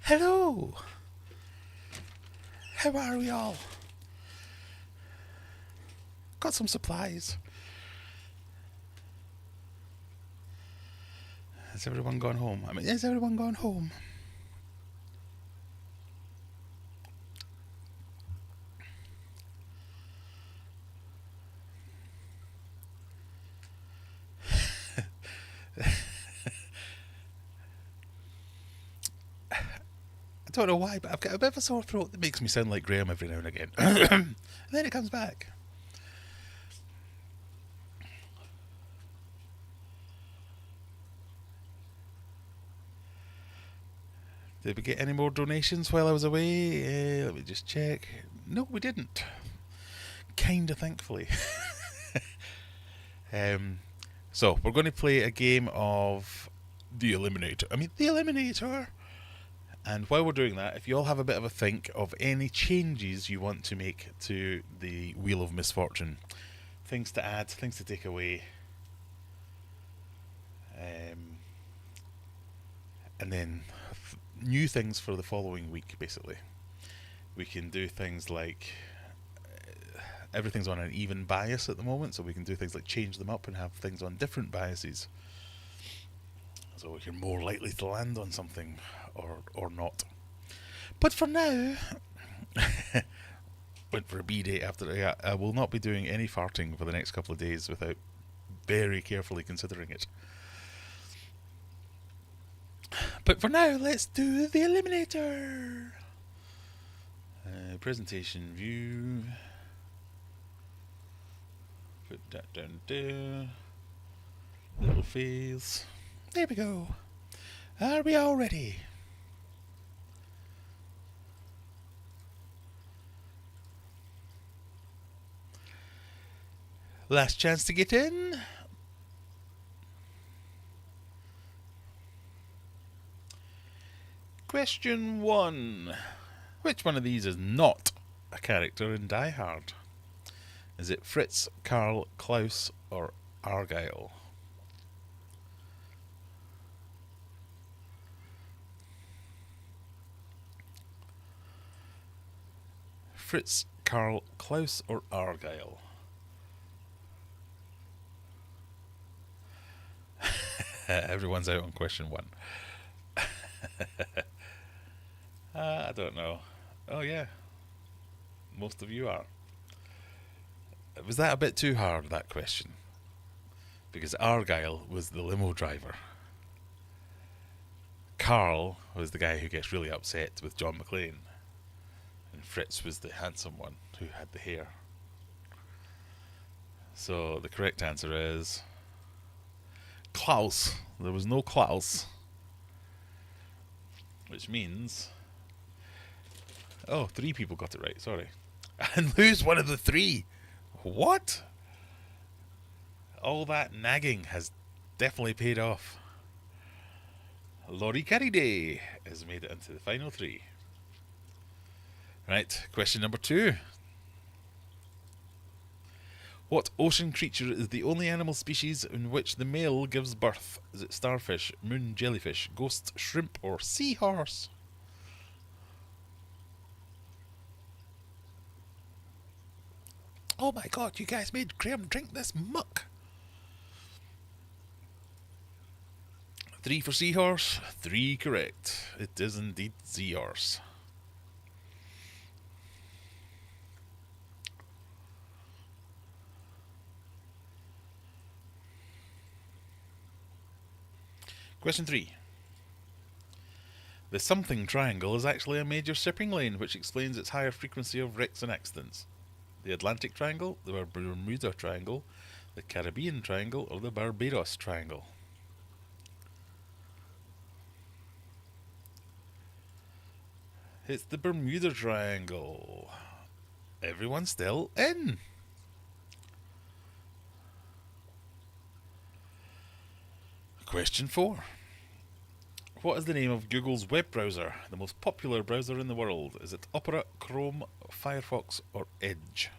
Hello! How are we all? Got some supplies. Has everyone gone home? Has everyone gone home? I don't know why, but I've got a bit of a sore throat that makes me sound like Graham every now and again. And then it comes back. Did we get any more donations while I was away? Let me just check. No, we didn't. Kinda thankfully. So, we're going to play a game of The Eliminator. The Eliminator! And while we're doing that, if you all have a bit of a think of any changes you want to make to the Wheel of Misfortune, things to add, things to take away, and then new things for the following week, basically. We can do things like everything's on an even bias at the moment, so we can do things like change them up and have things on different biases, so you're more likely to land on something or not. But for now, went for a B day after that. I will not be doing any farting for the next couple of days without very carefully considering it. But for now, let's do the Eliminator. Presentation view. Put that down there. Little face. There we go. Are we all ready? Last chance to get in. Question 1. Which one of these is not a character in Die Hard? Is it Fritz, Karl, Klaus, or Argyle? Fritz, Karl, Klaus, or Argyle? Everyone's out on question 1. I don't know. Oh yeah, most of you are. Was that a bit too hard, that question? Because Argyle was the limo driver. Karl was the guy who gets really upset with John McClane. And Fritz was the handsome one who had the hair. So the correct answer is Klaus. There was no Klaus. Which means Oh, 3 people got it right, sorry. And lose one of the 3. What? All that nagging has definitely paid off. Laurie Carriday has made it into the final 3. Right, question number 2. What ocean creature is the only animal species in which the male gives birth? Is it starfish, moon jellyfish, ghost shrimp, or seahorse? Oh my god, you guys made Graham drink this muck. 3 for seahorse, 3 correct. It is indeed seahorse. Question 3. The something triangle is actually a major shipping lane, which explains its higher frequency of wrecks and accidents. The Atlantic Triangle, the Bermuda Triangle, the Caribbean Triangle, or the Barbados Triangle? It's the Bermuda Triangle. Everyone's still in. Question 4. What is the name of Google's web browser, the most popular browser in the world? Is it Opera, Chrome, Firefox, or Edge?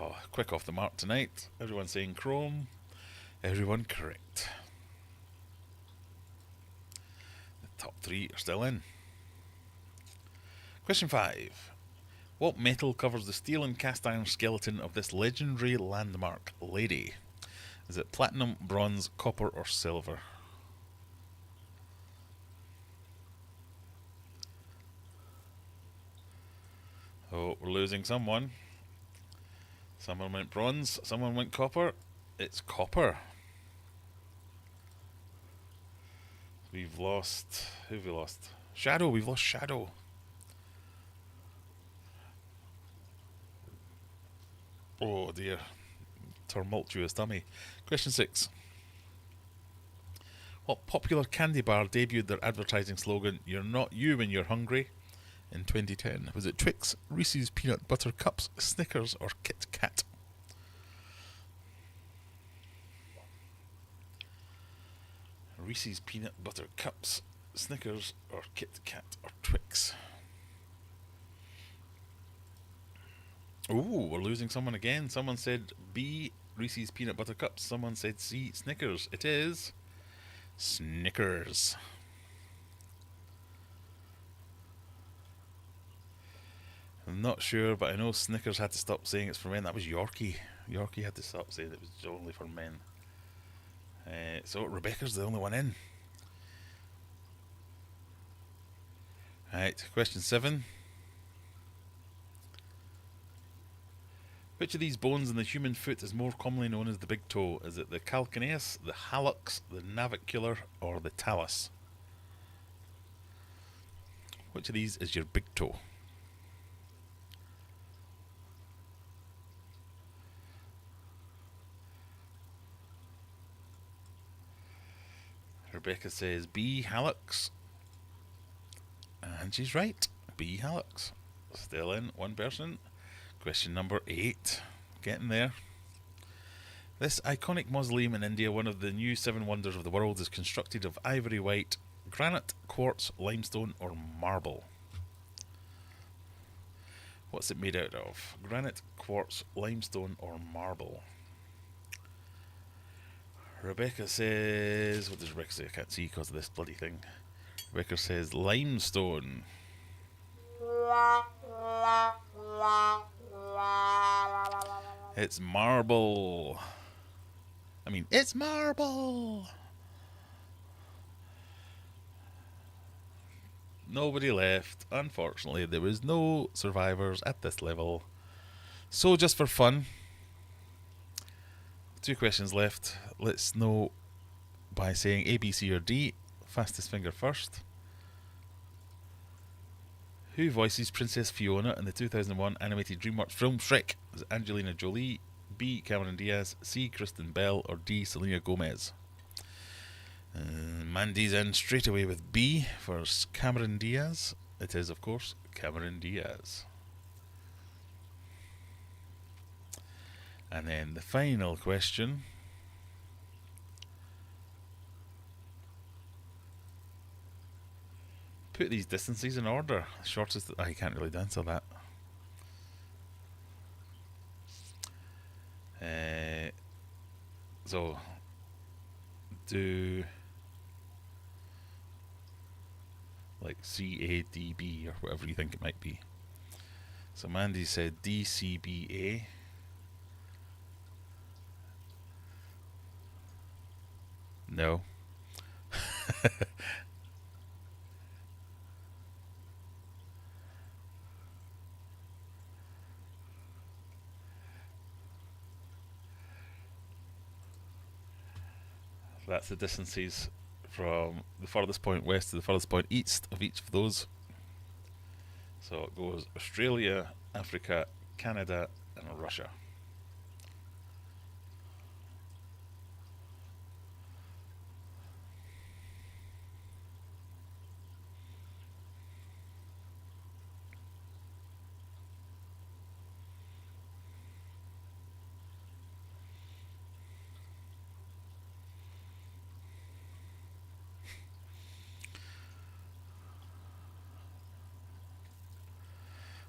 Oh, quick off the mark tonight. Everyone saying Chrome. Everyone correct. The top 3 are still in. Question 5. What metal covers the steel and cast iron skeleton of this legendary landmark lady? Is it platinum, bronze, copper, or silver? Oh, we're losing someone. Someone went bronze, someone went copper. It's copper. We've lost... Who have we lost? Shadow, we've lost Shadow. Oh dear. Tumultuous tummy. Question 6. What popular candy bar debuted their advertising slogan, "You're not you when you're hungry," in 2010? Was it Twix, Reese's Peanut Butter Cups, Snickers, or Kit Kat? Reese's Peanut Butter Cups, Snickers, or Kit Kat, or Twix? Ooh, we're losing someone again. Someone said B, Reese's Peanut Butter Cups. Someone said C, Snickers. It is Snickers. I'm not sure, but I know Snickers had to stop saying it's for men. That was Yorkie. Yorkie had to stop saying it was only for men. So Rebecca's the only one in. Right, question 7. Which of these bones in the human foot is more commonly known as the big toe? Is it the calcaneus, the hallux, the navicular, or the talus? Which of these is your big toe? Rebecca says B, hallux. And she's right. B, hallux. Still in, one person. Question number 8. Getting there. This iconic mausoleum in India, one of the new 7 wonders of the world, is constructed of ivory white, granite, quartz, limestone, or marble. What's it made out of? Granite, quartz, limestone, or marble? Rebecca says... What does Rebecca say? I can't see because of this bloody thing. Rebecca says limestone. It's marble. I mean, it's marble. Nobody left. Unfortunately, there was no survivors at this level. So just for fun, 2 questions left. Let's know by saying A, B, C, or D. Fastest finger first. Who voices Princess Fiona in the 2001 animated DreamWorks film Shrek? Is it Angelina Jolie, B, Cameron Diaz, C, Kristen Bell, or D, Selena Gomez? Mandy's in straight away with B for Cameron Diaz. It is, of course, Cameron Diaz. And then the final question. Put these distances in order. Shortest. I can't really answer that. So do like CADB or whatever you think it might be. So Mandy said DCBA. No. That's the distances from the furthest point west to the furthest point east of each of those. So it goes Australia, Africa, Canada, and Russia.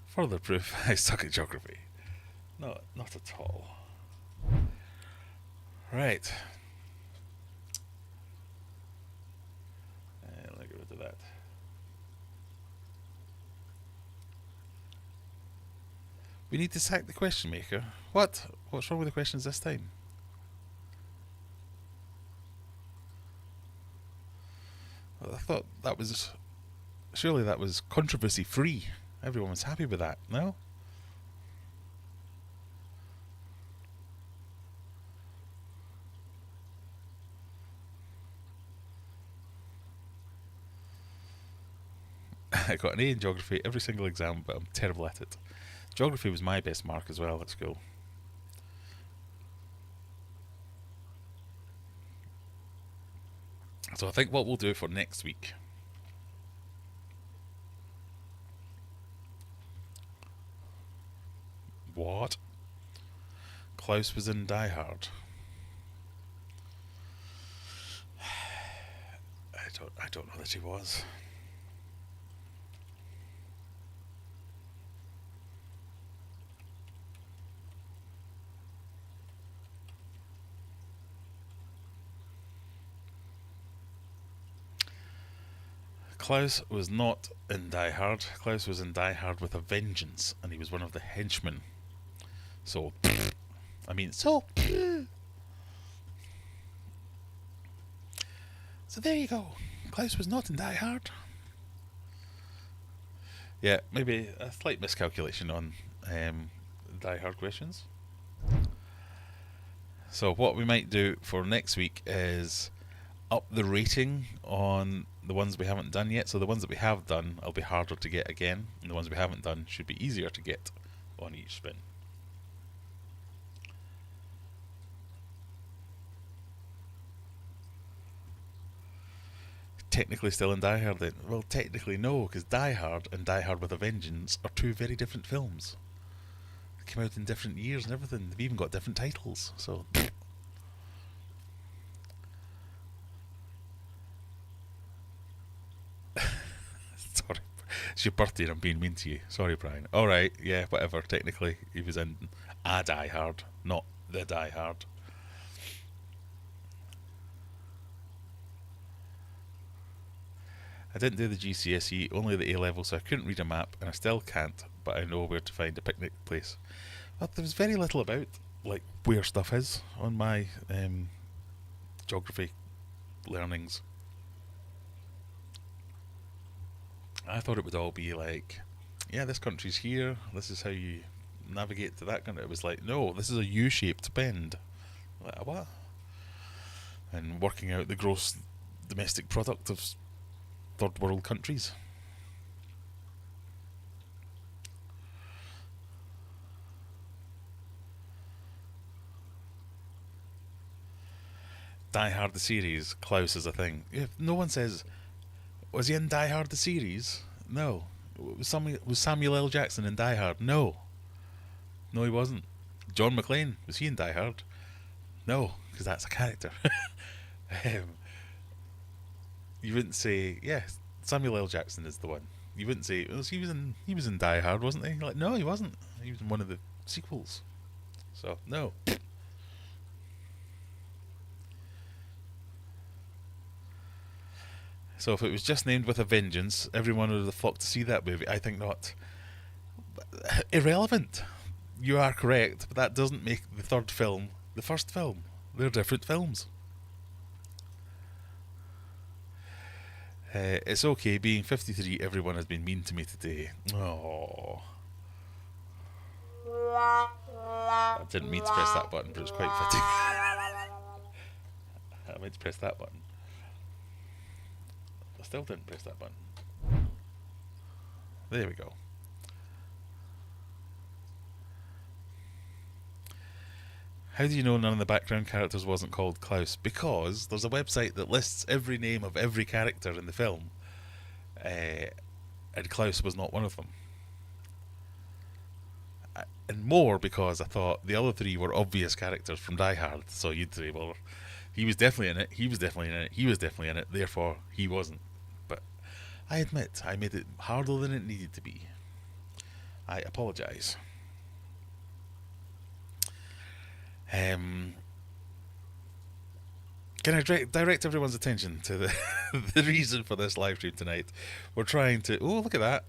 Further proof I suck at geography. No, not at all. Right. Let me get rid of that. We need to sack the question maker. What? What's wrong with the questions this time? I thought that was... Surely that was controversy free. Everyone was happy with that, no? I got an A in geography every single exam, but I'm terrible at it. Geography was my best mark as well at school. So I think what we'll do for next week... What? Klaus was in Die Hard. I don't know that he was. Klaus was not in Die Hard. Klaus was in Die Hard with a Vengeance, and he was one of the henchmen. So, so there you go. Klaus was not in Die Hard. Yeah, maybe a slight miscalculation on Die Hard questions. So what we might do for next week is up the rating on the ones we haven't done yet. So the ones that we have done will be harder to get again, and the ones we haven't done should be easier to get on each spin. Technically still in Die Hard then? Well, technically no, because Die Hard and Die Hard with a Vengeance are two very different films. They came out in different years and everything. They've even got different titles, so... Sorry. It's your birthday and I'm being mean to you. Sorry, Brian. Alright, yeah, whatever. Technically, he was in a Die Hard, not the Die Hard. I didn't do the GCSE, only the A-level, so I couldn't read a map, and I still can't, but I know where to find a picnic place. Well, there was very little about, like, where stuff is on my geography learnings. I thought it would all be like, yeah, this country's here, this is how you navigate to that country. It was like, no, this is a U-shaped bend. Like, what? And working out the gross domestic product of third world countries. Die Hard the series, Klaus is a thing. If no one says, was he in Die Hard the series? No. Was Samuel L. Jackson in Die Hard? No. No, he wasn't. John McClane, was he in Die Hard? No, because that's a character. You wouldn't say, yeah, Samuel L. Jackson is the one. You wouldn't say, well, he was in Die Hard, wasn't he? Like, no, he wasn't. He was in one of the sequels. So, no. So if it was just named with a vengeance, everyone would have flocked to see that movie. I think not. Irrelevant. You are correct, but that doesn't make the third film the first film. They're different films. It's okay, being 53, everyone has been mean to me today. Oh. I didn't mean to press that button, but it's quite fitting. I meant to press that button. I still didn't press that button. There we go. How do you know none of the background characters wasn't called Klaus? Because there's a website that lists every name of every character in the film, and Klaus was not one of them. And more because I thought the other three were obvious characters from Die Hard, so you'd say, well, he was definitely in it, he was definitely in it, he was definitely in it, therefore he wasn't. But I admit, I made it harder than it needed to be. I apologise. Can I direct everyone's attention to the the reason for this live stream tonight? We're trying to... Oh, look at that.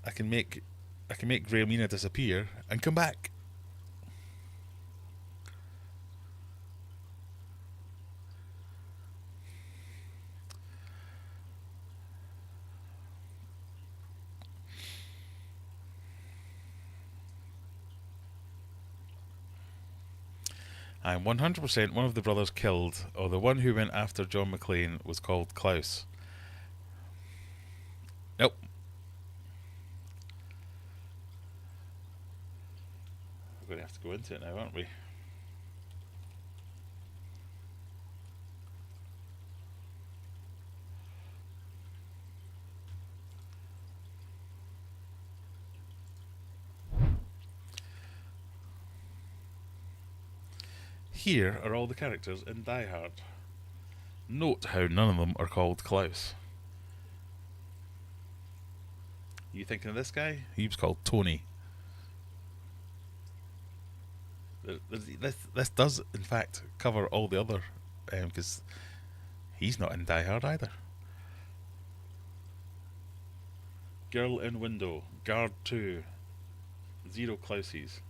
I can make Graham disappear and come back. I'm 100% one of the brothers killed, or the one who went after John McClane was called Klaus. Nope. We're going to have to go into it now, aren't we? Here are all the characters in Die Hard. Note how none of them are called Klaus. You thinking of this guy? He was called Tony. This does, in fact, cover all the other, because he's not in Die Hard either. Girl in window, guard 2, 0 Klauses.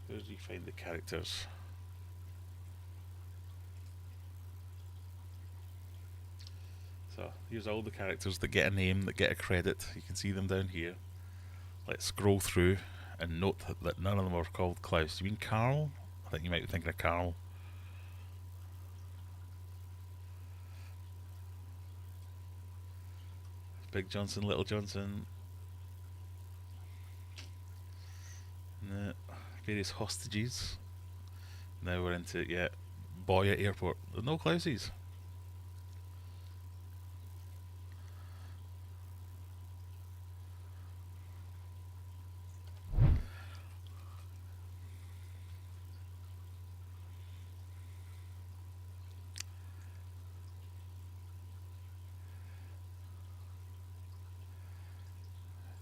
Where do you find the characters? So here's all the characters that get a name, that get a credit. You can see them down here. Let's scroll through and note that none of them are called Klaus. You mean Carl? I think you might be thinking of Carl. Big Johnson, Little Johnson. Various hostages. Now we're into, yeah, boy at airport. There's no Klauses.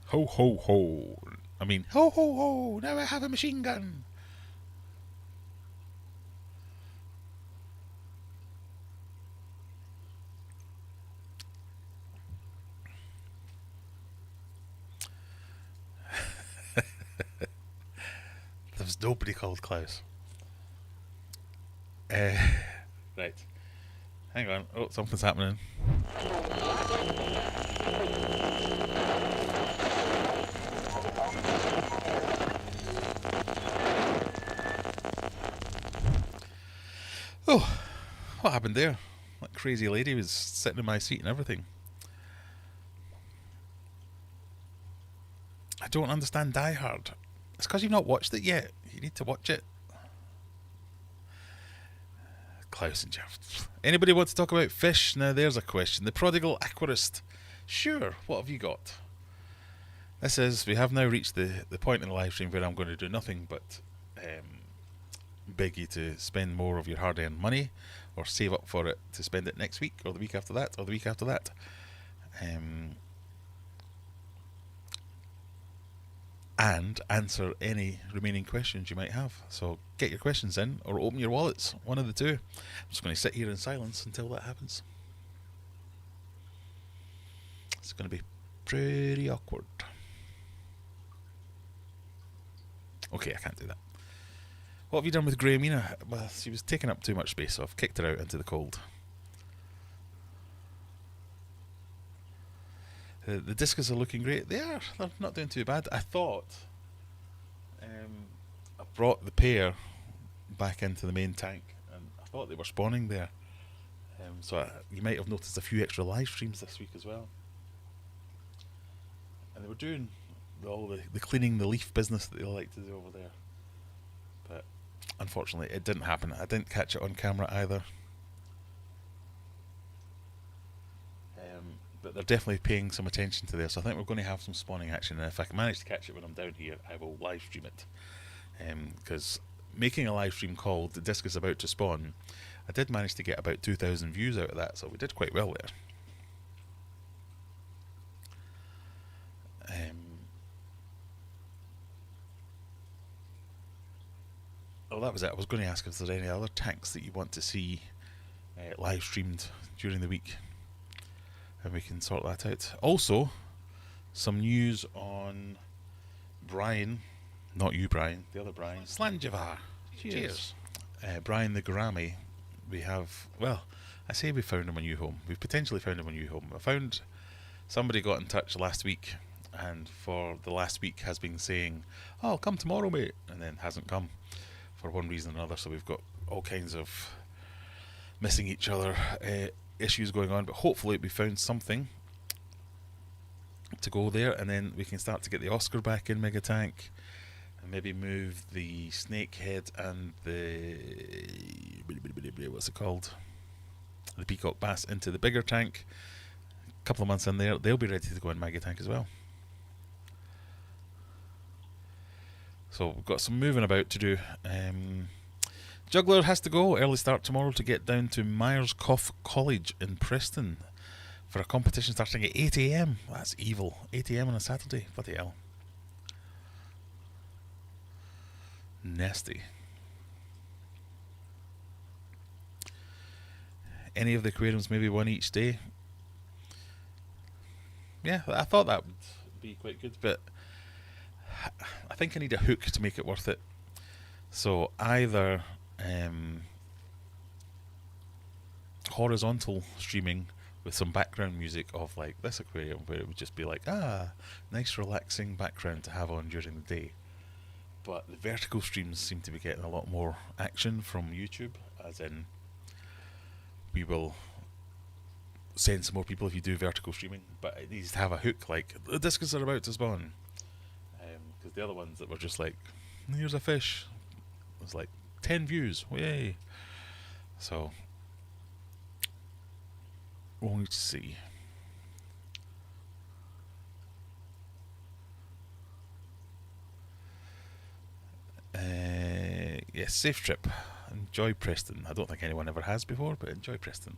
Ho ho ho. I mean, ho ho ho, now I have a machine gun. There's nobody called Klaus. Right. Hang on. Oh, something's happening. What happened there? That crazy lady was sitting in my seat and everything. I don't understand Die Hard. It's because you've not watched it yet. You need to watch it. Klaus and Jeff. Anybody want to talk about fish? Now there's a question. The prodigal aquarist. Sure, what have you got? This is, we have now reached the point in the live stream where I'm going to do nothing but beg you to spend more of your hard-earned money or save up for it to spend it next week or the week after that or the week after that. And answer any remaining questions you might have. So get your questions in or open your wallets, one of the two. I'm just going to sit here in silence until that happens. It's going to be pretty awkward. Okay, I can't do that. What have you done with Graham-Mina? Well, she was taking up too much space, so I've kicked her out into the cold. The discus are looking great. They're not doing too bad. I thought I brought the pair back into the main tank, and I thought they were spawning there. You might have noticed a few extra live streams this week as well. And they were doing all the cleaning the leaf business that they like to do over there. But unfortunately, it didn't happen. I didn't catch it on camera either. But they're definitely paying some attention to this. So I think we're going to have some spawning action, and if I can manage to catch it when I'm down here, I will live stream it. Because making a live stream called "The Disc is About to Spawn," I did manage to get about 2,000 views out of that, so we did quite well there. Oh, that was it. I was going to ask if there's any other tanks that you want to see live streamed during the week, and we can sort that out. Also, some news on Brian, not you Brian, the other Brian, Slanjavar. Cheers. Brian the Grammy. We have, well, I say we found him a new home. We've potentially found him a new home. I found somebody got in touch last week, and for the last week has been saying, "Oh, come tomorrow, mate," and then hasn't come for one reason or another. So we've got all kinds of missing each other issues going on, but hopefully we found something to go there, and then we can start to get the Oscar back in Mega Tank, and maybe move the Snakehead and the what's it called, the Peacock Bass into the bigger tank. A couple of months in there, they'll be ready to go in Mega Tank as well. So we've got some moving about to do. Juggler has to go. Early start tomorrow to get down to Myerscough College in Preston for a competition starting at 8 AM. That's evil. 8 AM on a Saturday. Bloody hell. Nasty. Any of the aquariums, maybe one each day. Yeah, I thought that would be quite good, but I think I need a hook to make it worth it. So either horizontal streaming with some background music of like this aquarium, where it would just be like, nice relaxing background to have on during the day. But the vertical streams seem to be getting a lot more action from YouTube, as in we will send some more people if you do vertical streaming, but it needs to have a hook like the discus are about to spawn. Because the other ones that were just like, here's a fish, it was like 10 views, yay. So we'll need to see. Yes, safe trip. Enjoy Preston. I don't think anyone ever has before, but enjoy Preston.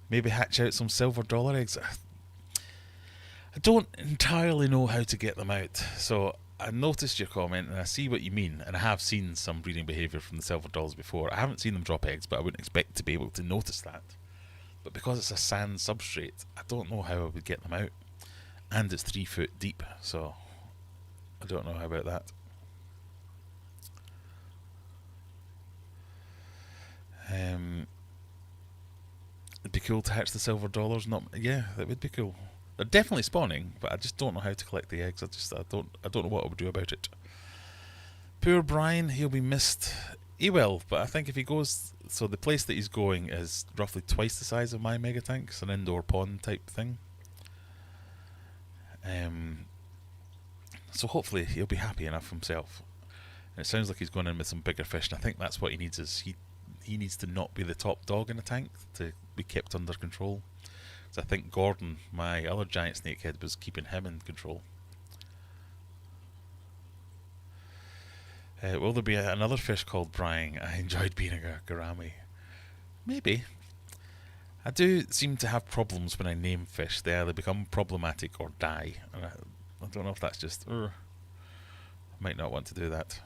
Maybe hatch out some silver dollar eggs. I don't entirely know how to get them out, so I noticed your comment and I see what you mean, and I have seen some breeding behaviour from the silver dollars before. I haven't seen them drop eggs, but I wouldn't expect to be able to notice that. But because it's a sand substrate, I don't know how I would get them out, and it's 3 foot deep, so I don't know how about that. It'd be cool to hatch the silver dollars. Yeah, that would be cool. They're definitely spawning, but I just don't know how to collect the eggs. I don't know what I would do about it. Poor Brian, he'll be missed He will, but I think if he goes, so the place that he's going is roughly twice the size of my mega tank. It's an indoor pond type thing. So hopefully he'll be happy enough himself. And it sounds like he's going in with some bigger fish, and I think that's what he needs. Is he needs to not be the top dog in the tank to be kept under control. So I think Gordon, my other giant snakehead, was keeping him in control. Will there be another fish called Brying? I enjoyed being a gourami. Maybe. I do seem to have problems when I name fish. They either become problematic or die. And I don't know if that's just... I might not want to do that.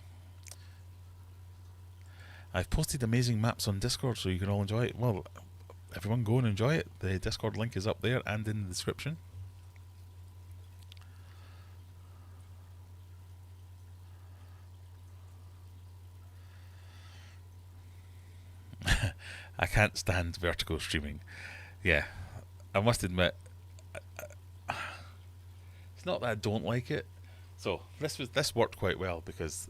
I've posted amazing maps on Discord so you can all enjoy it. Well, everyone go and enjoy it. The Discord link is up there and in the description. I can't stand vertigo streaming. Yeah, I must admit, it's not that I don't like it. So this worked quite well because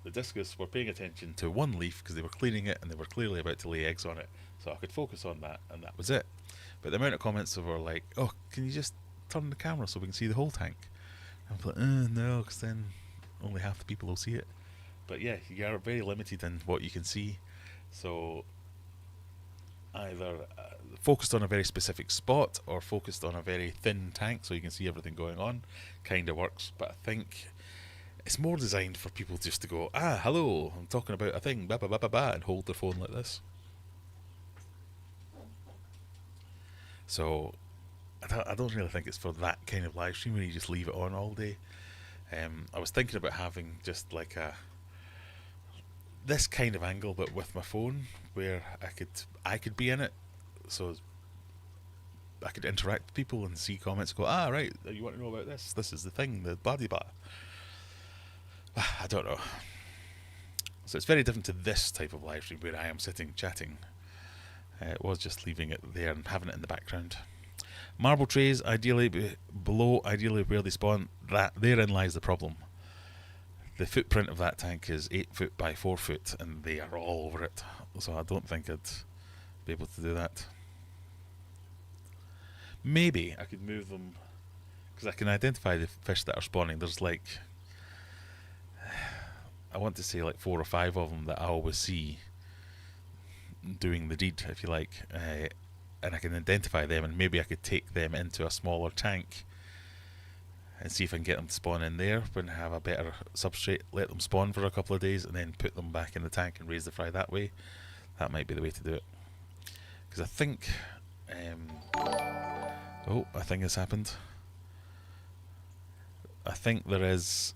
the discus were paying attention to one leaf because they were cleaning it and they were clearly about to lay eggs on it. So I could focus on that, and that was it. But the amount of comments were like, "Oh, can you just turn the camera so we can see the whole tank?" I'm like, no, because then only half the people will see it. But yeah, you are very limited in what you can see. So either focused on a very specific spot or focused on a very thin tank so you can see everything going on kind of works. But I think it's more designed for people just to go, hello, I'm talking about a thing, ba ba ba ba ba, and hold their phone like this. So I don't really think it's for that kind of live stream where you just leave it on all day. I was thinking about having just like this kind of angle but with my phone where I could be in it, so I could interact with people and see comments, go, right, you want to know about this is the thing, the blah blah. I don't know. So it's very different to this type of live stream where I am sitting chatting. It was just leaving it there and having it in the background. Marble trays, ideally below, ideally where they spawn, therein lies the problem. The footprint of that tank is 8 foot by 4 foot and they are all over it. So I don't think I'd be able to do that. Maybe I could move them, because I can identify the fish that are spawning. There's like, I want to say like 4 or 5 of them that I always see doing the deed, if you like, and I can identify them, and maybe I could take them into a smaller tank and see if I can get them to spawn in there when I have a better substrate, let them spawn for a couple of days and then put them back in the tank and raise the fry that way. That might be the way to do it, because I think I think it's happened. I think there is,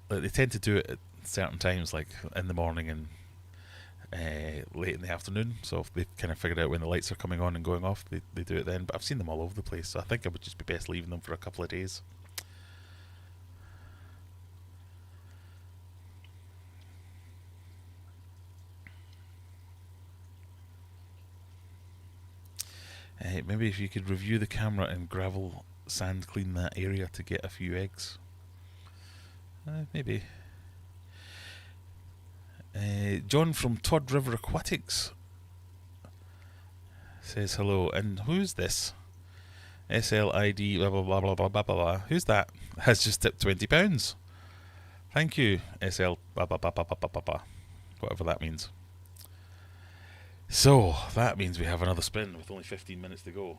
like, they tend to do it at certain times, like in the morning and late in the afternoon. So if they've kind of figured out when the lights are coming on and going off, they do it then. But I've seen them all over the place, so I think it would just be best leaving them for a couple of days. Maybe if you could review the camera and gravel sand clean that area to get a few eggs. Maybe. John from Todd River Aquatics says hello. And who's this? SLID blah blah blah blah blah blah blah. Who's that? Has just tipped £20. Thank you, SL blah blah blah blah blah blah blah. Whatever that means. So that means we have another spin with only 15 minutes to go.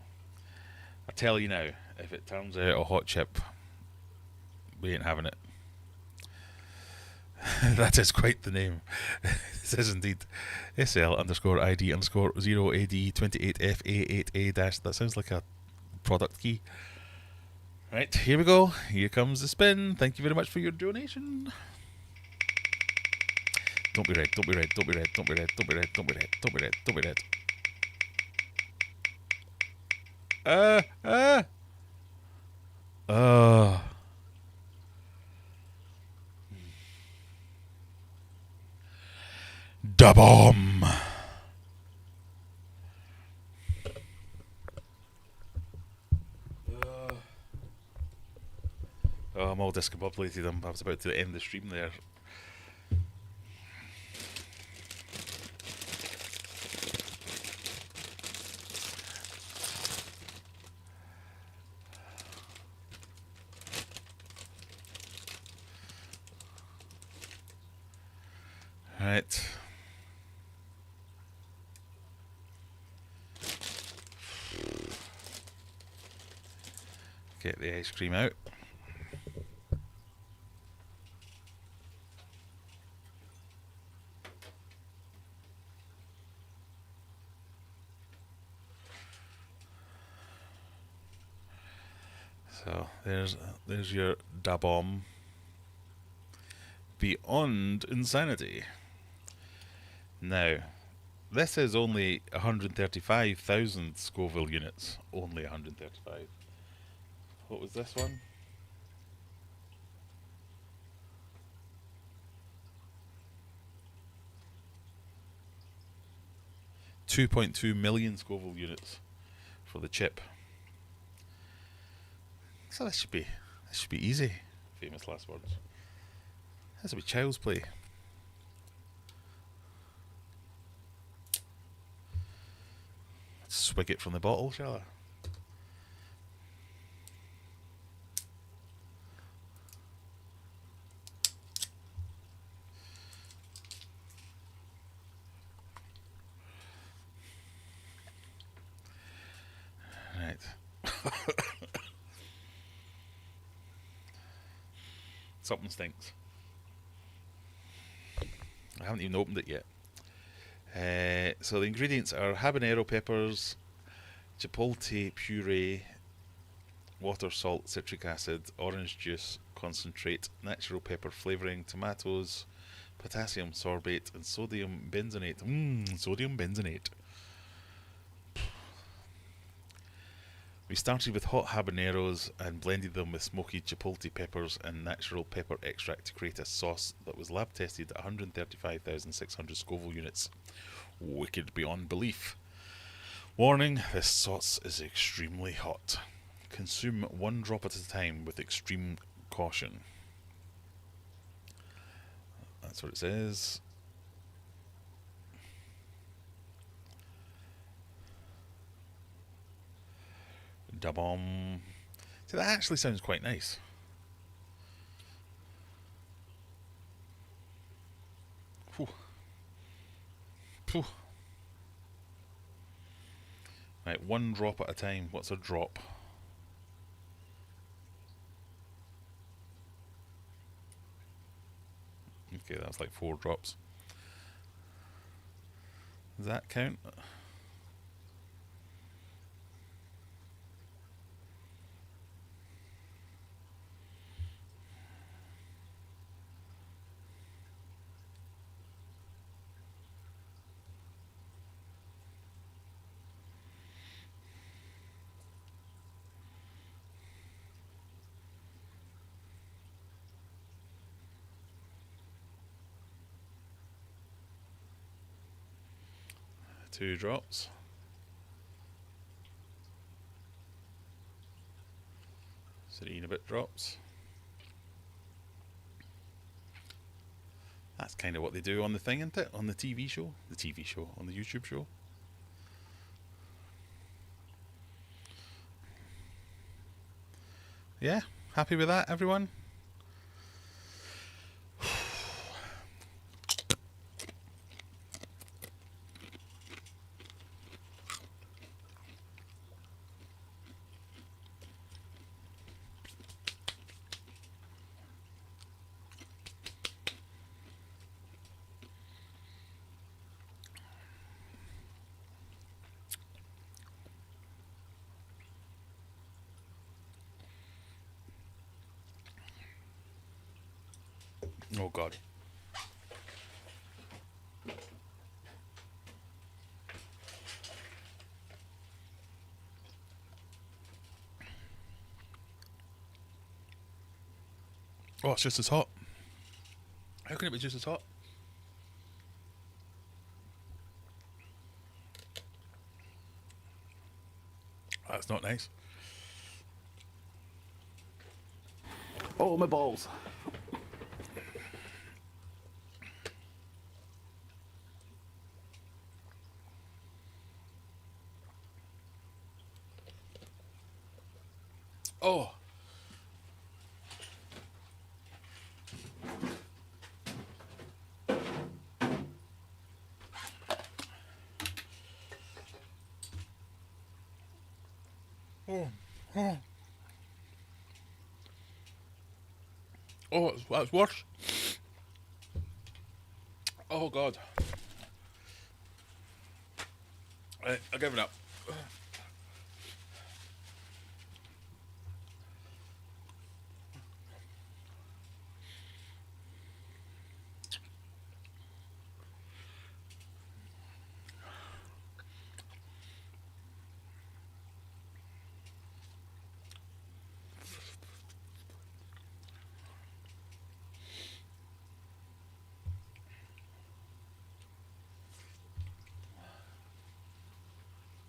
I tell you now, if it turns out a hot chip, we ain't having it. That is quite the name. This is indeed SL_ID_0AD28FA8A-. That sounds like a product key. Right, here we go. Here comes the spin. Thank you very much for your donation. Don't be red, don't be red, don't be red, don't be red, don't be red, don't be red, don't be red, don't be red. Da bomb. I'm all discombobulated. I was about to end the stream there. Right. Get the ice cream out. So there's your da bomb. Beyond insanity. Now, this is only 135,000 Scoville units. Only 135. What was this one? 2.2 million Scoville units for the chip. So this should be easy. Famous last words. This will be child's play. Swig it from the bottle, shall I? Right. Something stinks. I haven't even opened it yet. So the ingredients are habanero peppers, chipotle puree, water, salt, citric acid, orange juice, concentrate, natural pepper flavouring, tomatoes, potassium sorbate, and sodium benzoate. Sodium benzoate. We started with hot habaneros and blended them with smoky chipotle peppers and natural pepper extract to create a sauce that was lab tested at 135,600 Scoville units. Wicked beyond belief. Warning, this sauce is extremely hot. Consume 1 drop at a time with extreme caution. That's what it says. Da bomb. See, that actually sounds quite nice. Whew. Whew. Right, 1 drop at a time. What's a drop? Okay, that's like 4 drops. Does that count? Two drops. Serene a bit drops. That's kind of what they do on the thing, isn't it? On the TV show? The TV show, on the YouTube show. Yeah, happy with that, everyone? Oh god. Oh, it's just as hot. How can it be just as hot? That's not nice. Oh, my balls. Oh. Oh, oh, oh, that's worse. Oh God. Right, I'll give it up.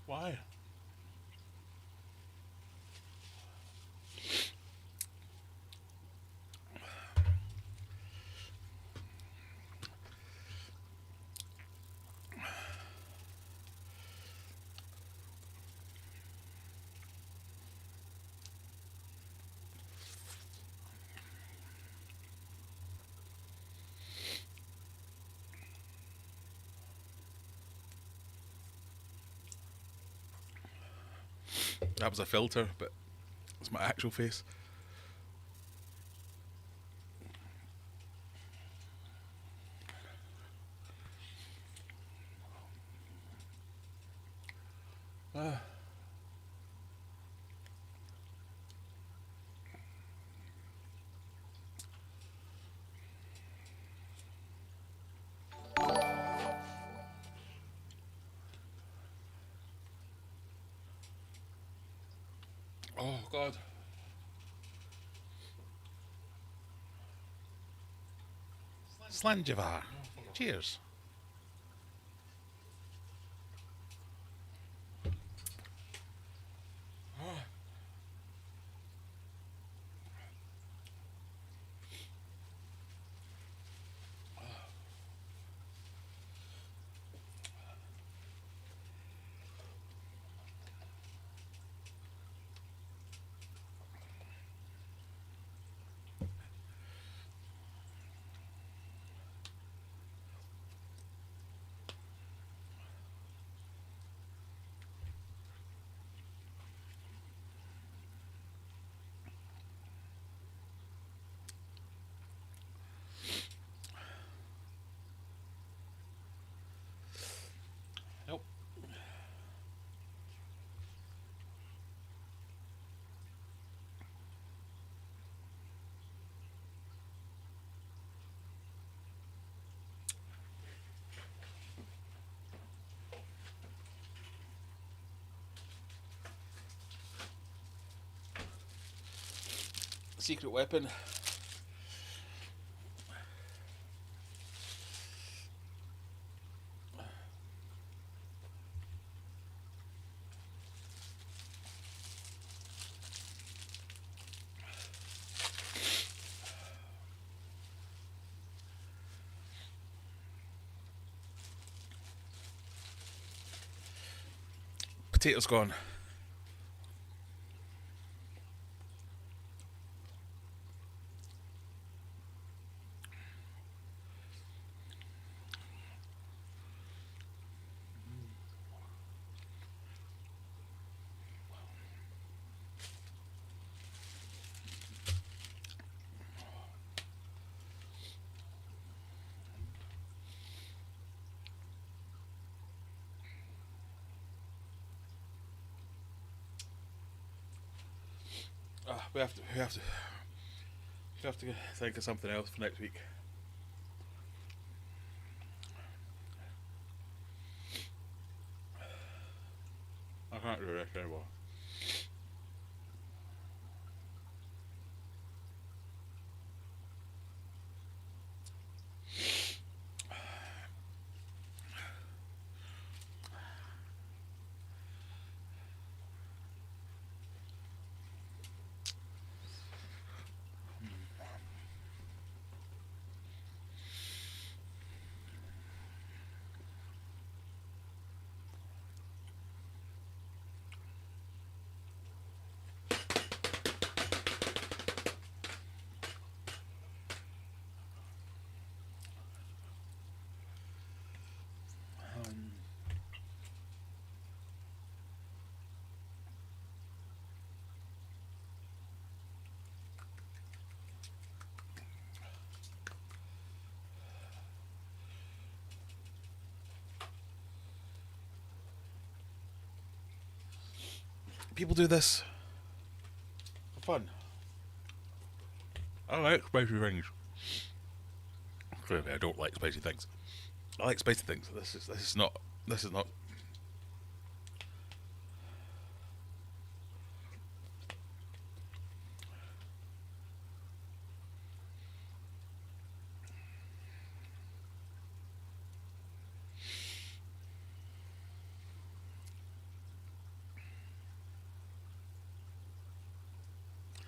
Why? That was a filter, but it's my actual face. Ah. Oh God. Slanjivar. Cheers. Nope. Secret weapon. Potatoes gone. We have to think of something else for next week. I can't do this anymore. People do this for fun. I like spicy things. Clearly, I don't like spicy things. I like spicy things. This is not. This is not.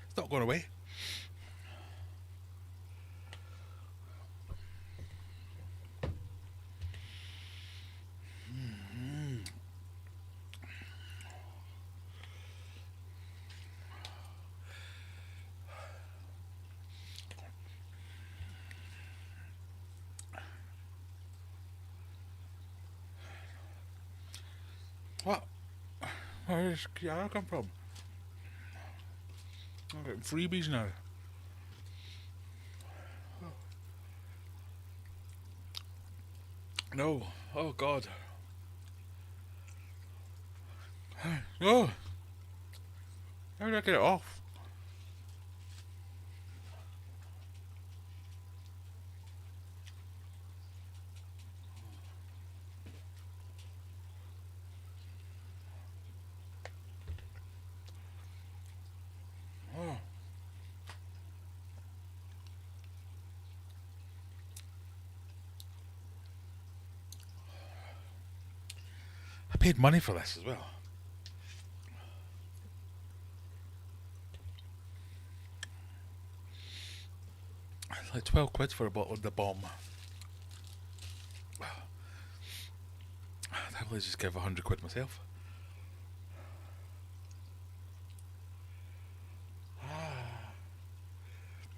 It's not going away. What? Where does Kiara come from? I'm getting freebies now. No. Oh, God. No. How did I get it off? Oh. I paid money for this as well. It's like 12 quid for a bottle of the bomb. I'd happily just give 100 quid myself.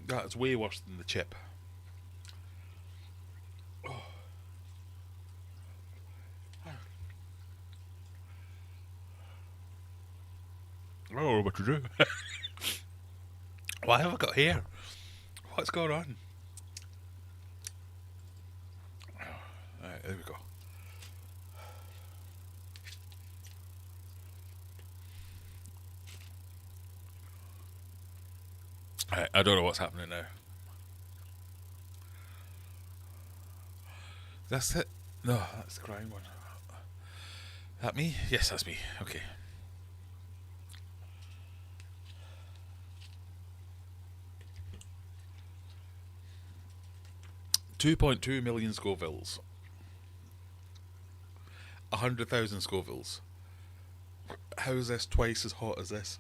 That's way worse than the chip. I don't know what to do. Why have I got hair? What's going on? Alright, there we go. Alright, I don't know what's happening now. That's it? No, that's the crying one. That me? Yes, that's me. Okay. .2 million Scovilles. 100,000 Scovilles. How is this twice as hot as this?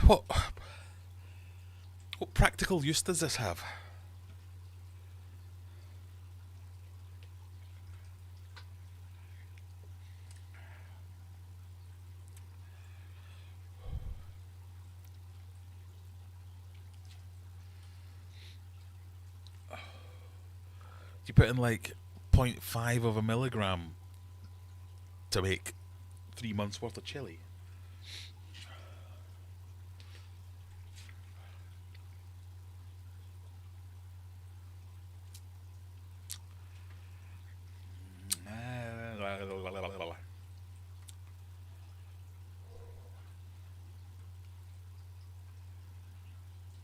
What practical use does this have? You put in like 0.5 of a milligram to make 3 months worth of chili.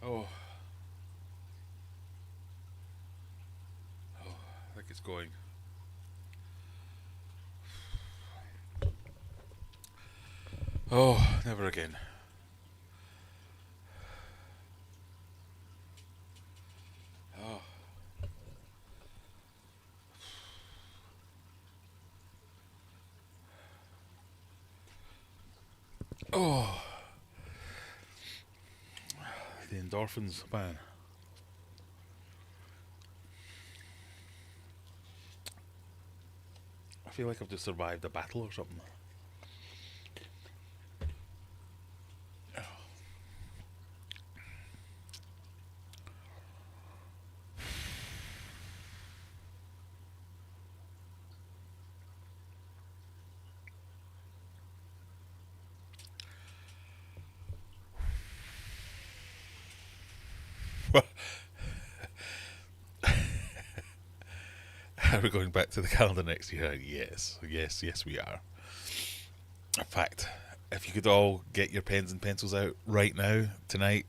Oh. I think it's going. Oh, never again. Oh. Oh. The endorphins, man. I feel like I've just survived a battle or something. Are we going back to the calendar next year? Yes, yes, yes, we are. In fact, if you could all get your pens and pencils out right now, tonight,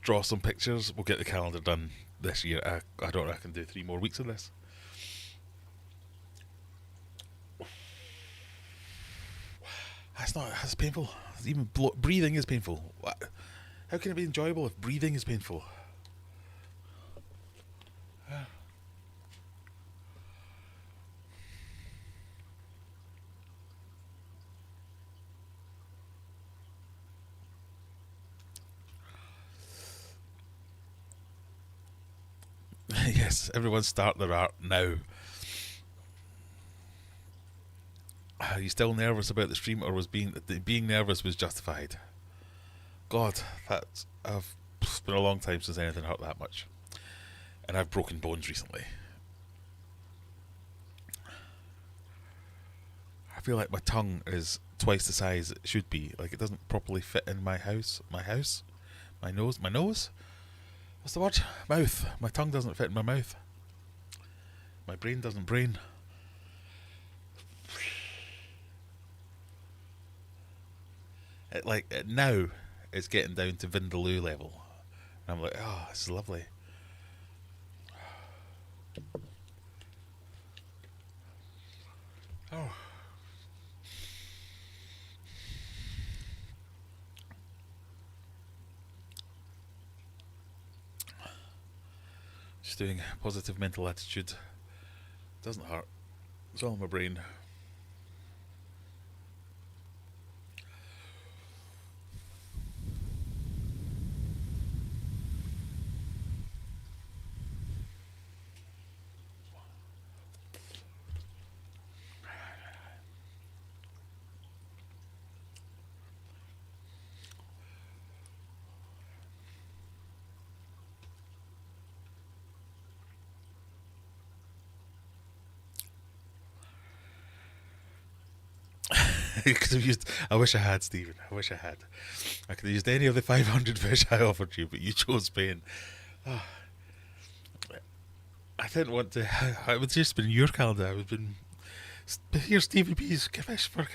draw some pictures, we'll get the calendar done this year. I don't reckon I can do 3 more weeks of this. That's painful. Even breathing is painful. How can it be enjoyable if breathing is painful? Yes, everyone start their art now. Are you still nervous about the stream, or was being nervous was justified? God, it's been a long time since anything hurt that much, and I've broken bones recently. I feel like my tongue is twice the size it should be. Like it doesn't properly fit in my nose. What's the word? Mouth. My tongue doesn't fit in my mouth. My brain doesn't brain. Now, it's getting down to Vindaloo level. And I'm like, oh, this is lovely. Oh. Just doing positive mental attitude. Doesn't hurt. It's all in my brain. Could have used. I wish I had, Stephen. I wish I had. I could have used any of the 500 fish I offered you, but you chose Spain. Oh. I didn't want to. I would just been your calendar. I would have been. Here's Stevie B's fish for.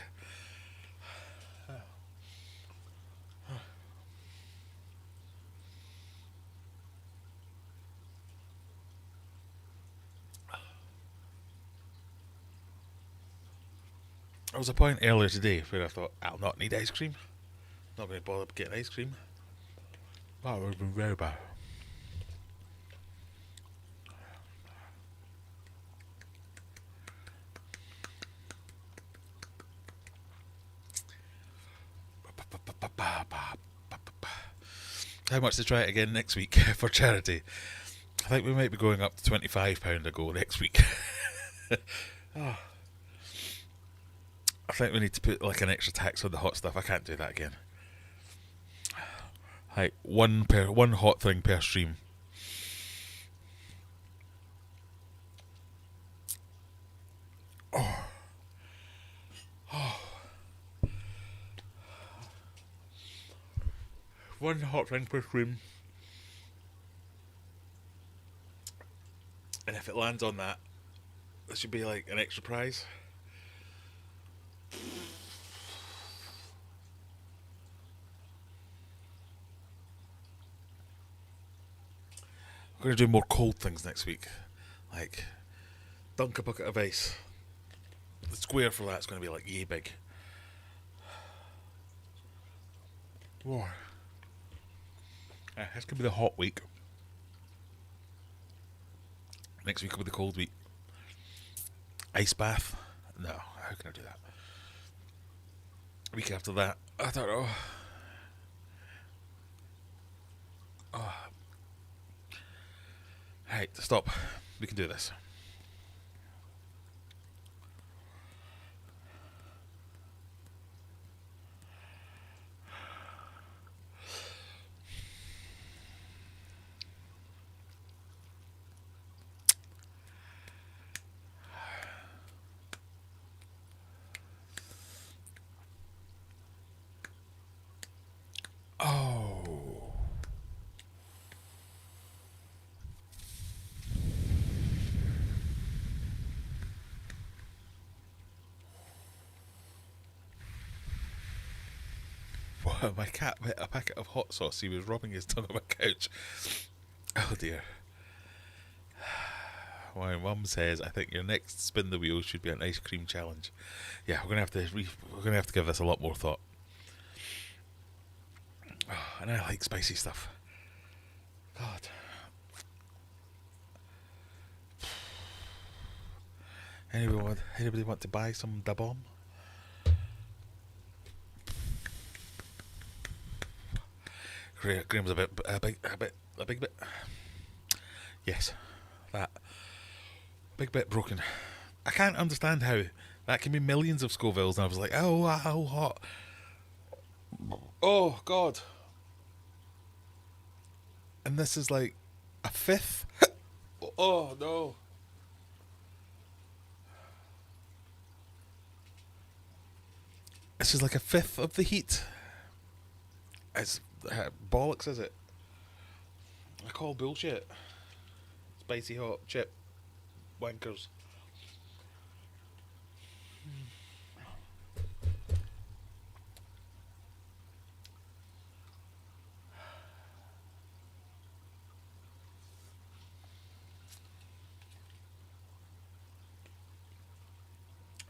There was a point earlier today where I thought, I'll not need ice cream. Not going to bother getting ice cream. That would have been very bad. How much to try it again next week for charity? I think we might be going up to £25 a go next week. Oh. I think we need to put like an extra tax on the hot stuff. I can't do that again. Like one hot thing per stream. Oh. Oh. One hot thing per stream. And if it lands on that, there should be like an extra prize. I'm going to do more cold things next week. Like, dunk a bucket of ice. The square for that's going to be like yay big. Whoa. This could be the hot week. Next week will be the cold week. Ice bath? No, how can I do that? Week after that, I thought, oh. Right, stop. We can do this. My cat bit a packet of hot sauce. He was rubbing his tongue on my couch. Oh dear. My mum says, I think your next spin the wheel should be an ice cream challenge. Yeah, we're gonna have to give this a lot more thought. Oh, and I like spicy stuff. God. Anybody want to buy some da bomb? Graham's a big bit. Yes, that big bit broken. I can't understand how that can be millions of Scovilles, and I was like, oh, how hot. Oh God. And this is like a fifth. Oh no. This is like a fifth of the heat. It's bollocks, is it? I call bullshit. Spicy hot chip wankers.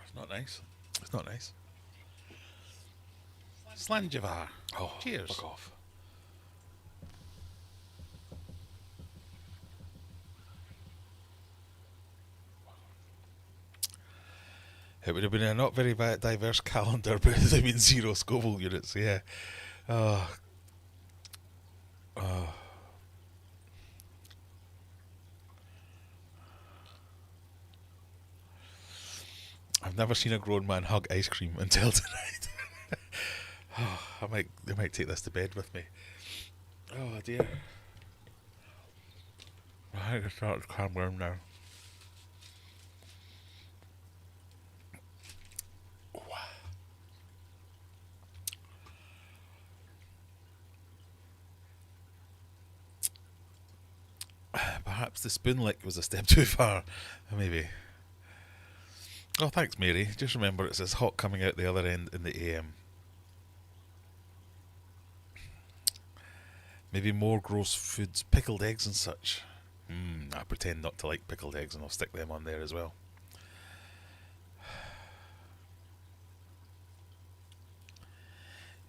It's not nice. It's not nice. Slanjivar. Oh, cheers. Fuck off. It would have been a not very diverse calendar, but it would have been 0 Scoville units, yeah. Oh. I've never seen a grown man hug ice cream until tonight. Oh, I might take this to bed with me. Oh dear. I think it's starting to calm down now. Perhaps the spoon lick was a step too far. Maybe. Oh, thanks, Mary. Just remember it's as hot coming out the other end in the AM. Maybe more gross foods, pickled eggs and such. I pretend not to like pickled eggs and I'll stick them on there as well.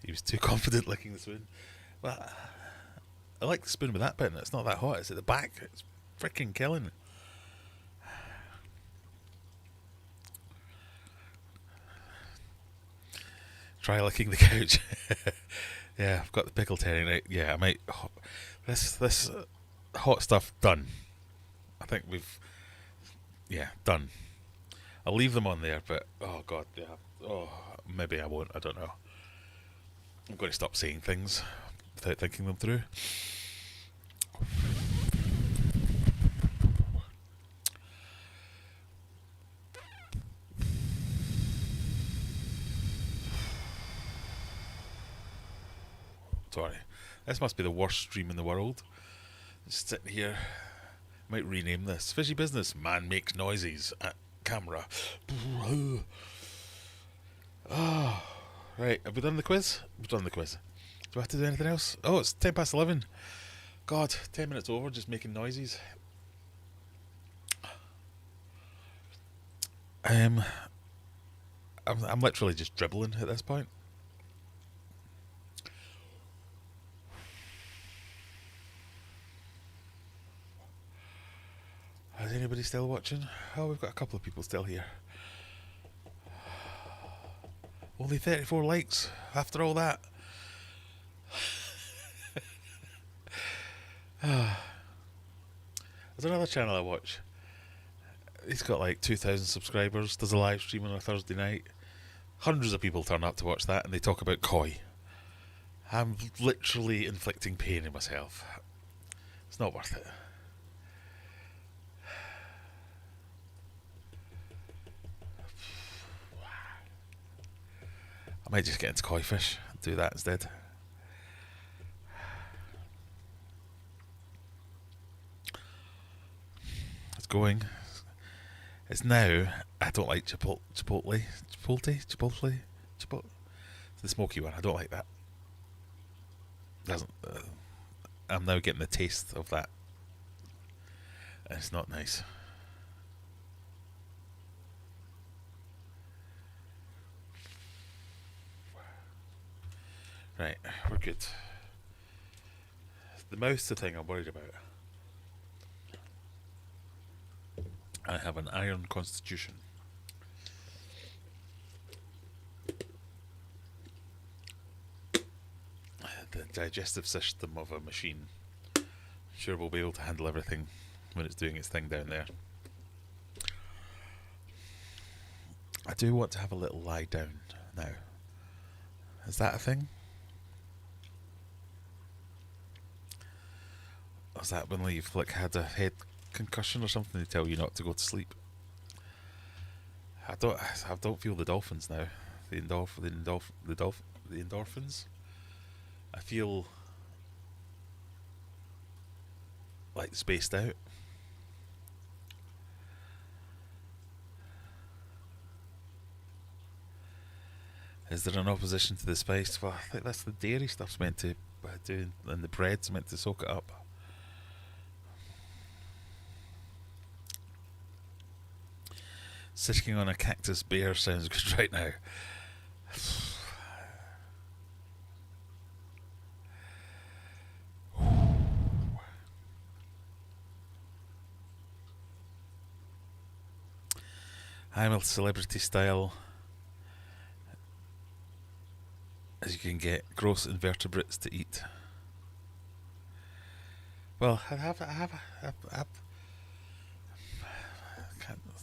He was too confident licking the spoon. Well, I like the spoon with that bit in it. It's not that hot. It's at the back. It's freaking killing. Try licking the couch. Yeah, I've got the pickle tearing out. Yeah, I might. This hot stuff done. I think we've. Yeah, done. I'll leave them on there, but oh god, yeah. Oh, maybe I won't. I don't know. I'm going to stop saying things without thinking them through. Sorry. This must be the worst stream in the world. Just sitting here. Might rename this. Fishy business. Man makes noises at camera. Oh, right. Have we done the quiz? We've done the quiz. Do I have to do anything else? Oh, it's 11:10. God, 10 minutes over, just making noises. I'm literally just dribbling at this point. Is anybody still watching? Oh, we've got a couple of people still here. Only 34 likes after all that. There's another channel I watch. He's got like 2,000 subscribers. Does a live stream on a Thursday night. Hundreds of people turn up to watch that, and they talk about koi. I'm literally inflicting pain in myself. It's not worth it. I might just get into koi fish and do that instead. It's going. It's now. I don't like Chipotle. It's the smoky one. I don't like that. doesn't. I'm now getting the taste of that. And it's not nice. Right, we're good. The mouth's the thing I'm worried about. I have an iron constitution. The digestive system of a machine sure will be able to handle everything when it's doing its thing down there. I do want to have a little lie down now. Is that a thing? Or is that when you've like had a head concussion or something, they tell you not to go to sleep? I don't feel the dolphins now. The endorphins. I feel like spaced out. Is there an opposition to the spice? Well, I think that's the dairy stuff's meant to do, and the bread's meant to soak it up. Sitting on a cactus bear sounds good right now. I'm a celebrity style as you can get gross invertebrates to eat. Well, I can't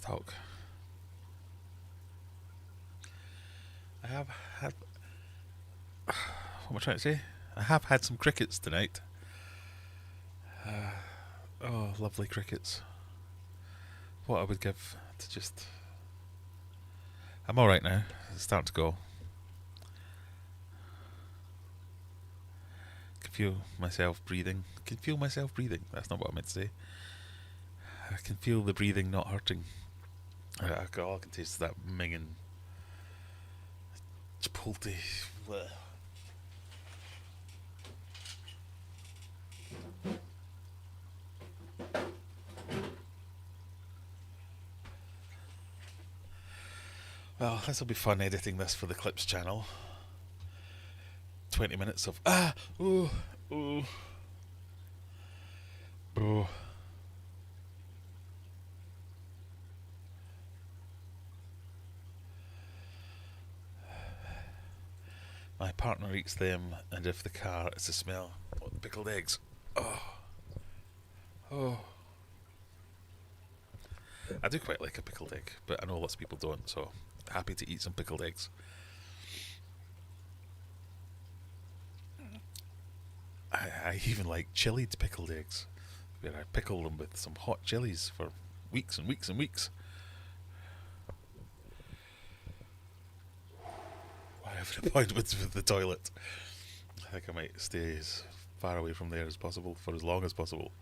talk. I have had. What am I trying to say? I have had some crickets tonight. Oh, lovely crickets. What I would give to just. I'm alright now. It's starting to go. Can feel myself breathing. Can feel myself breathing. That's not what I meant to say. I can feel the breathing not hurting. All I can taste is that minging chipotle. Blech. Well, this will be fun editing this for the Clips channel. 20 minutes of ooh. My partner eats them, and if the car, it's the smell of the pickled eggs. Oh. I do quite like a pickled egg, but I know lots of people don't, so happy to eat some pickled eggs. I even like chilled pickled eggs, where I pickle them with some hot chilies for weeks and weeks and weeks. I have an appointment with the toilet. I think I might stay as far away from there as possible for as long as possible.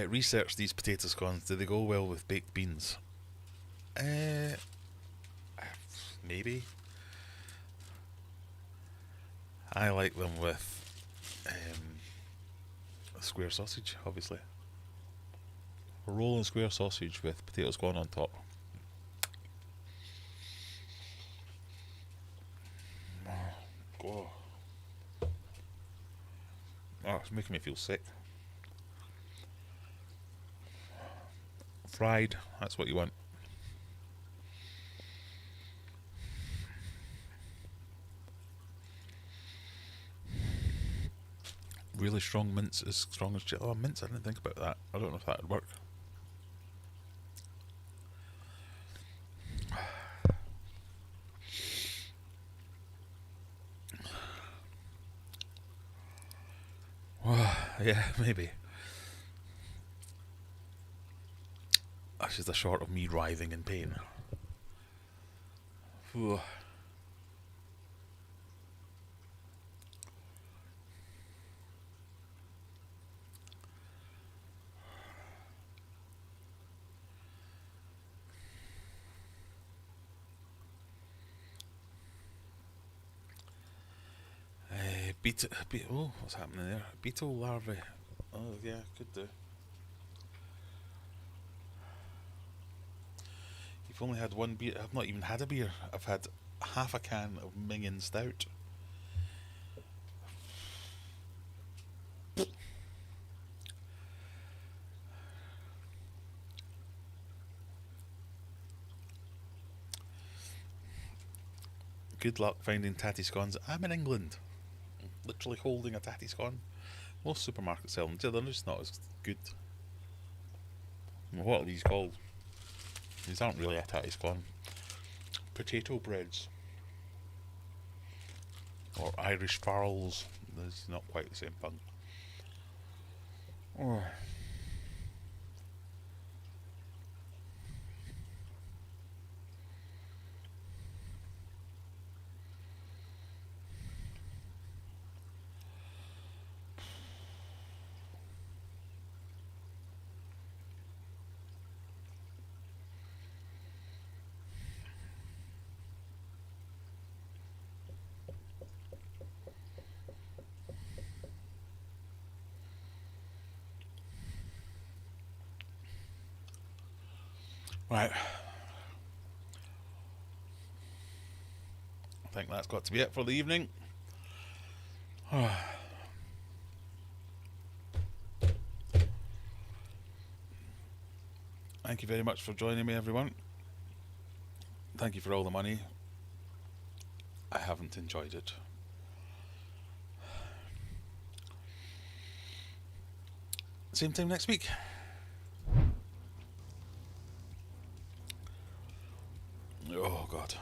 Research these potato scones. Do they go well with baked beans? Maybe. I like them with square sausage, obviously. A rolling square sausage with potato scone on top. Oh, it's making me feel sick. Fried, that's what you want. Really strong mints, as strong as chili. Oh, mints, I didn't think about that. I don't know if that would work. Yeah, maybe. That's just a short of me writhing in pain. Ooh. Oh, what's happening there? Beetle larvae. Oh yeah, could do. You've only had one beer. I've not even had a beer. I've had half a can of Mingin Stout. Good luck finding tatty scones. I'm in England. Literally holding a tatty scone. Most supermarkets sell them. They're just not as good. What are these called? These aren't really a tatty scone. Potato breads. Or Irish farls. It's not quite the same thing. Oh. Right. I think that's got to be it for the evening. Thank you very much for joining me, everyone. Thank you for all the money. I haven't enjoyed it. Same time next week. Oh God.